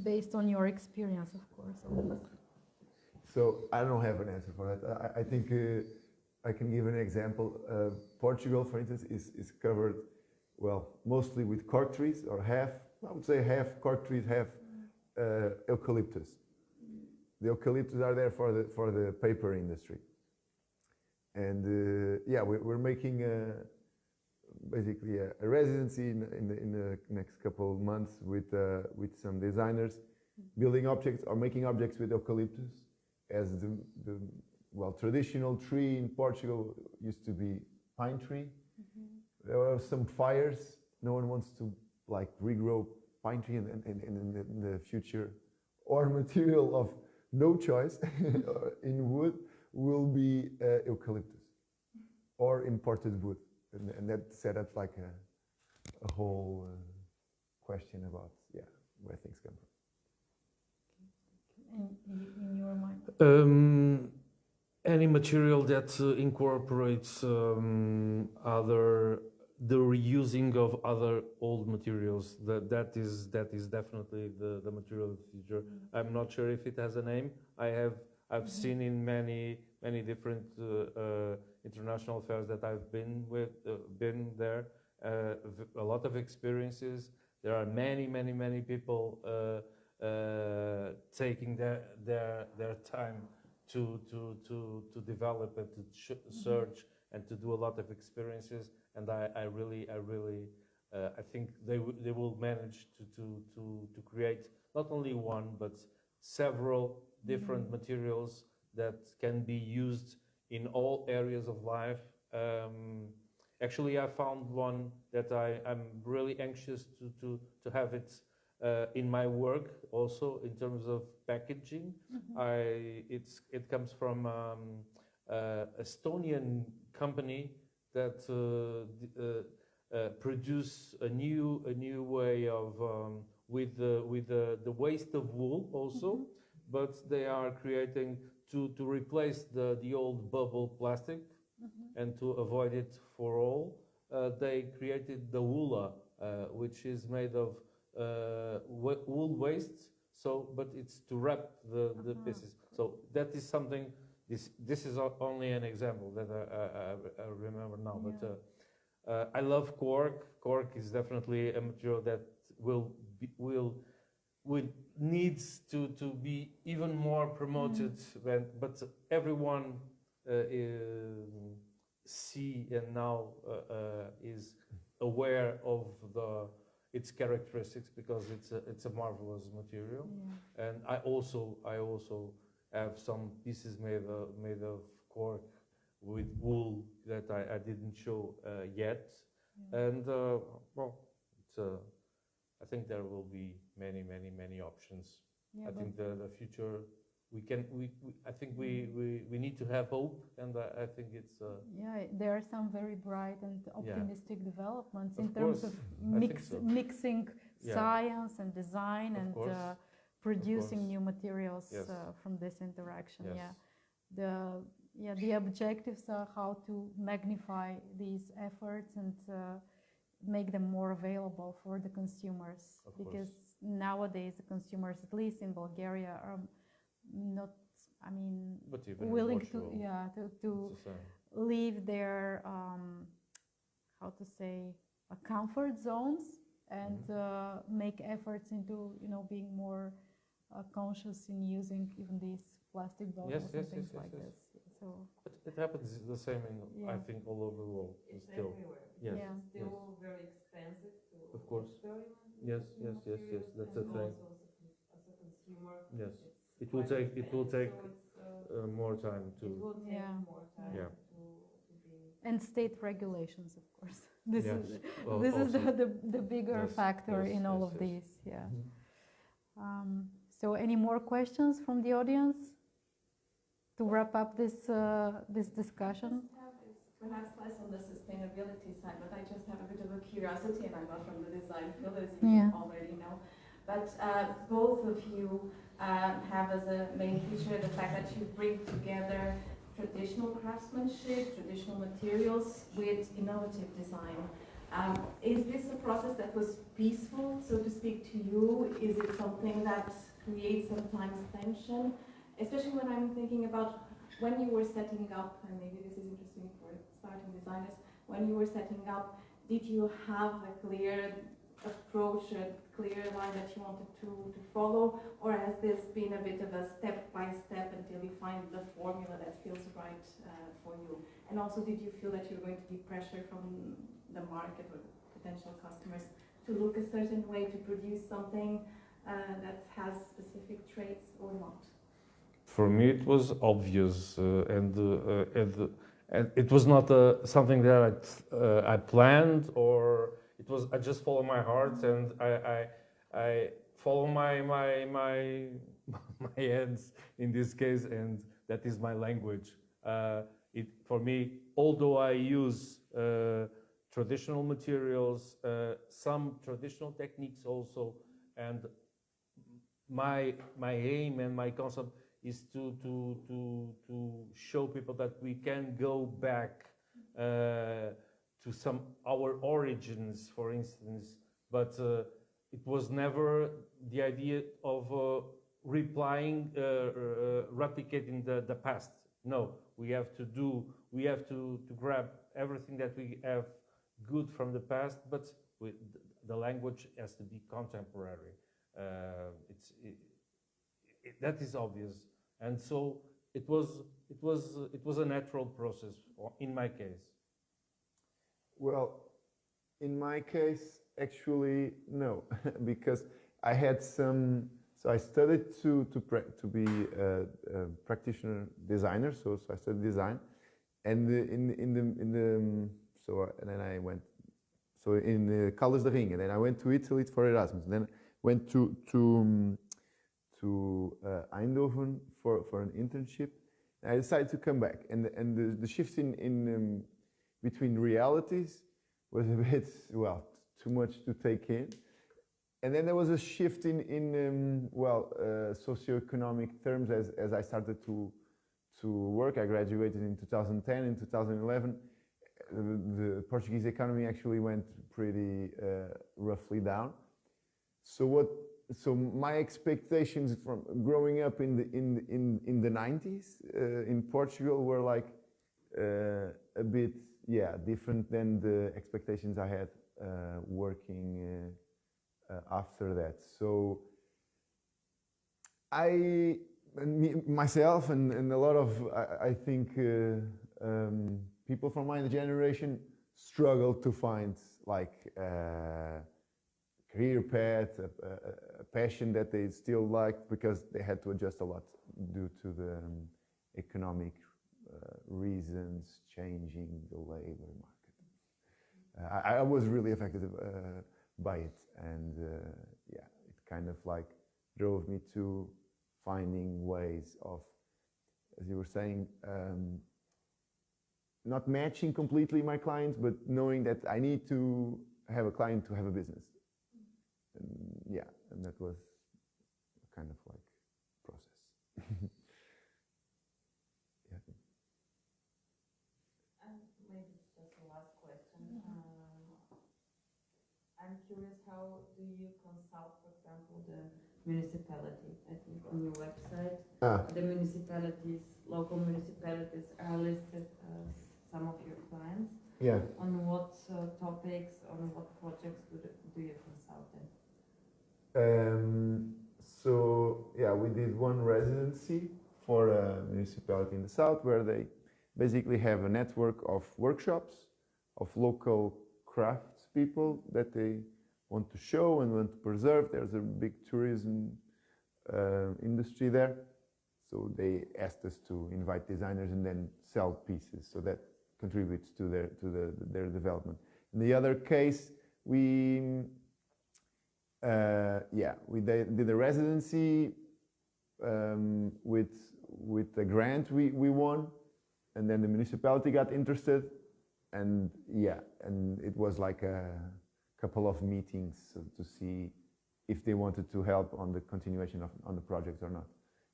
based on your experience, of course? On this. So I don't have an answer for that. I think I can give an example. Portugal, for instance, is covered, mostly with cork trees, or half cork trees, half eucalyptus. The eucalyptus are there for the paper industry. And we're making basically a residency in the next couple of months with some designers, building objects or making objects with eucalyptus, as the traditional tree in Portugal used to be pine tree. There were some fires. No one wants to like regrow pine tree, and in the future, our material of no choice in wood will be eucalyptus or imported wood, and that set up like a whole question about where things come from. In your mind? Any material that incorporates the reusing of other old materials, that is definitely the material of the future. I'm not sure if it has a name. I've seen in many different international fairs that I've been there, a lot of experiences. There are many people taking their time to develop and to search and to do a lot of experiences. And I really think they will manage to create not only one but several different materials that can be used in all areas of life. Actually, I found one that I'm really anxious to have it in my work also in terms of packaging. It comes from Estonian company that produce a new way of with the waste of wool also, but they are creating to replace the old bubble plastic, and to avoid it for all. They created the woola, which is made of wool waste. But it's to wrap the pieces. So that is something. This is only an example that I remember now. Yeah. But I love cork. Cork is definitely a material that needs to be even more promoted. But everyone see and now is aware of its characteristics, because it's a marvelous material. And I also have some pieces made of cork with wool that I didn't show yet. And well, it's I think there will be many options. Yeah, I think the future, I think we need to have hope, and I think it's yeah, there are some very bright and optimistic developments in Of terms course, of I think so. mixing Yeah. science and design Of and course. producing course. new materials Yes. from this interaction. Yes. Yeah, the objectives are how to magnify these efforts and make them more available for the consumers, Of because nowadays the consumers, at least in Bulgaria, are not, I mean, But even in willing to Portugal, to it's the same. leave their how to say comfort zones and make efforts into being more conscious in using even these plastic bottles and yes, things yes, like yes. this. So But it happens the same in, Yeah. I think, all over the world. It's Still. everywhere. Yes. Yeah. It's still very expensive to Of course. experiment with Yes, new yes, yes, yes, materials, that's and the thing. also as a consumer, Yes. it's It will quite take- it will expensive, take, so it's, More time it to. will take Yeah. more time Yeah. to be. and state regulations, of course. This Yes. is Well, this is also- the bigger Yes, factor yes, in all yes, of yes. these. Yeah. So, any more questions from the audience to wrap up this discussion? It's perhaps less on the sustainability side, but I just have a bit of a curiosity, and I'm not from the design field, as you Yeah. already know. But both of you have as a main feature the fact that you bring together traditional craftsmanship, traditional materials with innovative design. Is this a process that was peaceful, so to speak, to you? Is it something that creates sometimes tension? Especially when I'm thinking about when you were setting up, and maybe this is interesting for starting designers, when you were setting up, did you have a clear approach, a clear line that you wanted to follow, or has this been a bit of a step-by-step until you find the formula that feels right for you? And also, did you feel that you're going to be pressure from the market or potential customers to look a certain way to produce something that has specific traits or not? For me, it was obvious, and it was not something that I planned, or it was. I just follow my heart, and I follow my hands in this case, and that is my language. For me, although I use traditional materials, some traditional techniques also, and my aim and my concept is to show people that we can go back to our origins, for instance, but it was never the idea of replicating the past. No, we have to grab everything that we have good from the past, but the language has to be contemporary. That is obvious, and so it was a natural process in my case. Well, in my case, actually, no, because I had some. So I studied to be a practitioner designer. So I studied design, and and then I went. So in Caldas da Rainha, then I went to Italy for Erasmus. Then went to Eindhoven for an internship. I decided to come back, and the shift in between realities was a bit, well, too much to take in. And then there was a shift in socioeconomic terms as I started to work. I graduated in 2010. In 2011, the Portuguese economy actually went pretty roughly down. So my expectations from growing up in the 90s in Portugal were like a bit different than the expectations I had working after that. So myself and a lot of I think people from my generation struggled to find like career path, a passion that they still liked, because they had to adjust a lot due to the economic reasons changing the labor market. I was really affected by it, and yeah, it kind of like drove me to finding ways of, as you were saying, not matching completely my clients, but knowing that I need to have a client to have a business. And yeah, and that was a kind of like process. Yeah. Maybe just the last question. I'm curious, how do you consult, for example, the municipality? I think on your website, the municipalities, local municipalities are listed as some of your clients. Yeah. On what topics, on what projects do you consult them? So yeah, we did one residency for a municipality in the south where they basically have a network of workshops of local crafts people that they want to show and want to preserve. There's a big tourism industry there, so they asked us to invite designers and then sell pieces, so that contributes to their development. In the other case, we did a residency with a grant we won, and then the municipality got interested, and yeah, and it was like a couple of meetings to see if they wanted to help on the continuation on the project or not.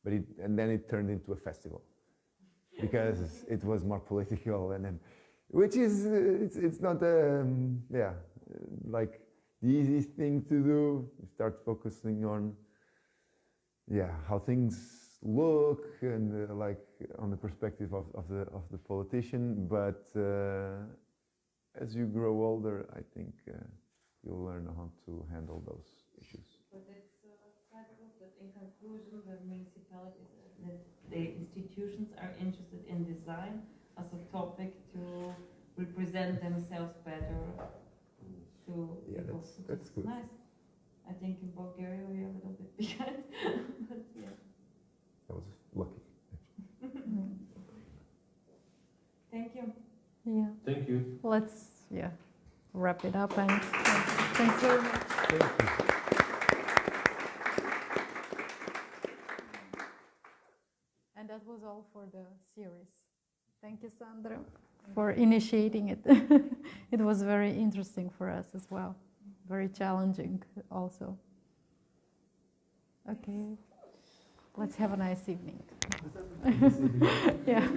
But then it turned into a festival because it was more political, and then, which is it's not like the easiest thing to do. You start focusing on how things look and like on the perspective of the politician. But as you grow older, I think you'll learn how to handle those issues. But it's credible that in conclusion, the municipalities, the institutions are interested in design as a topic to represent themselves better to people. That's good. Nice. I think in Bulgaria we are a little bit behind, but yeah. I was lucky. Thank you. Yeah. Thank you. Let's wrap it up, and thanks very much. Thank you. And that was all for the series. Thank you, Sandra, for initiating it. It was very interesting for us as well. Very challenging also. Okay. Let's have a nice evening. Yeah.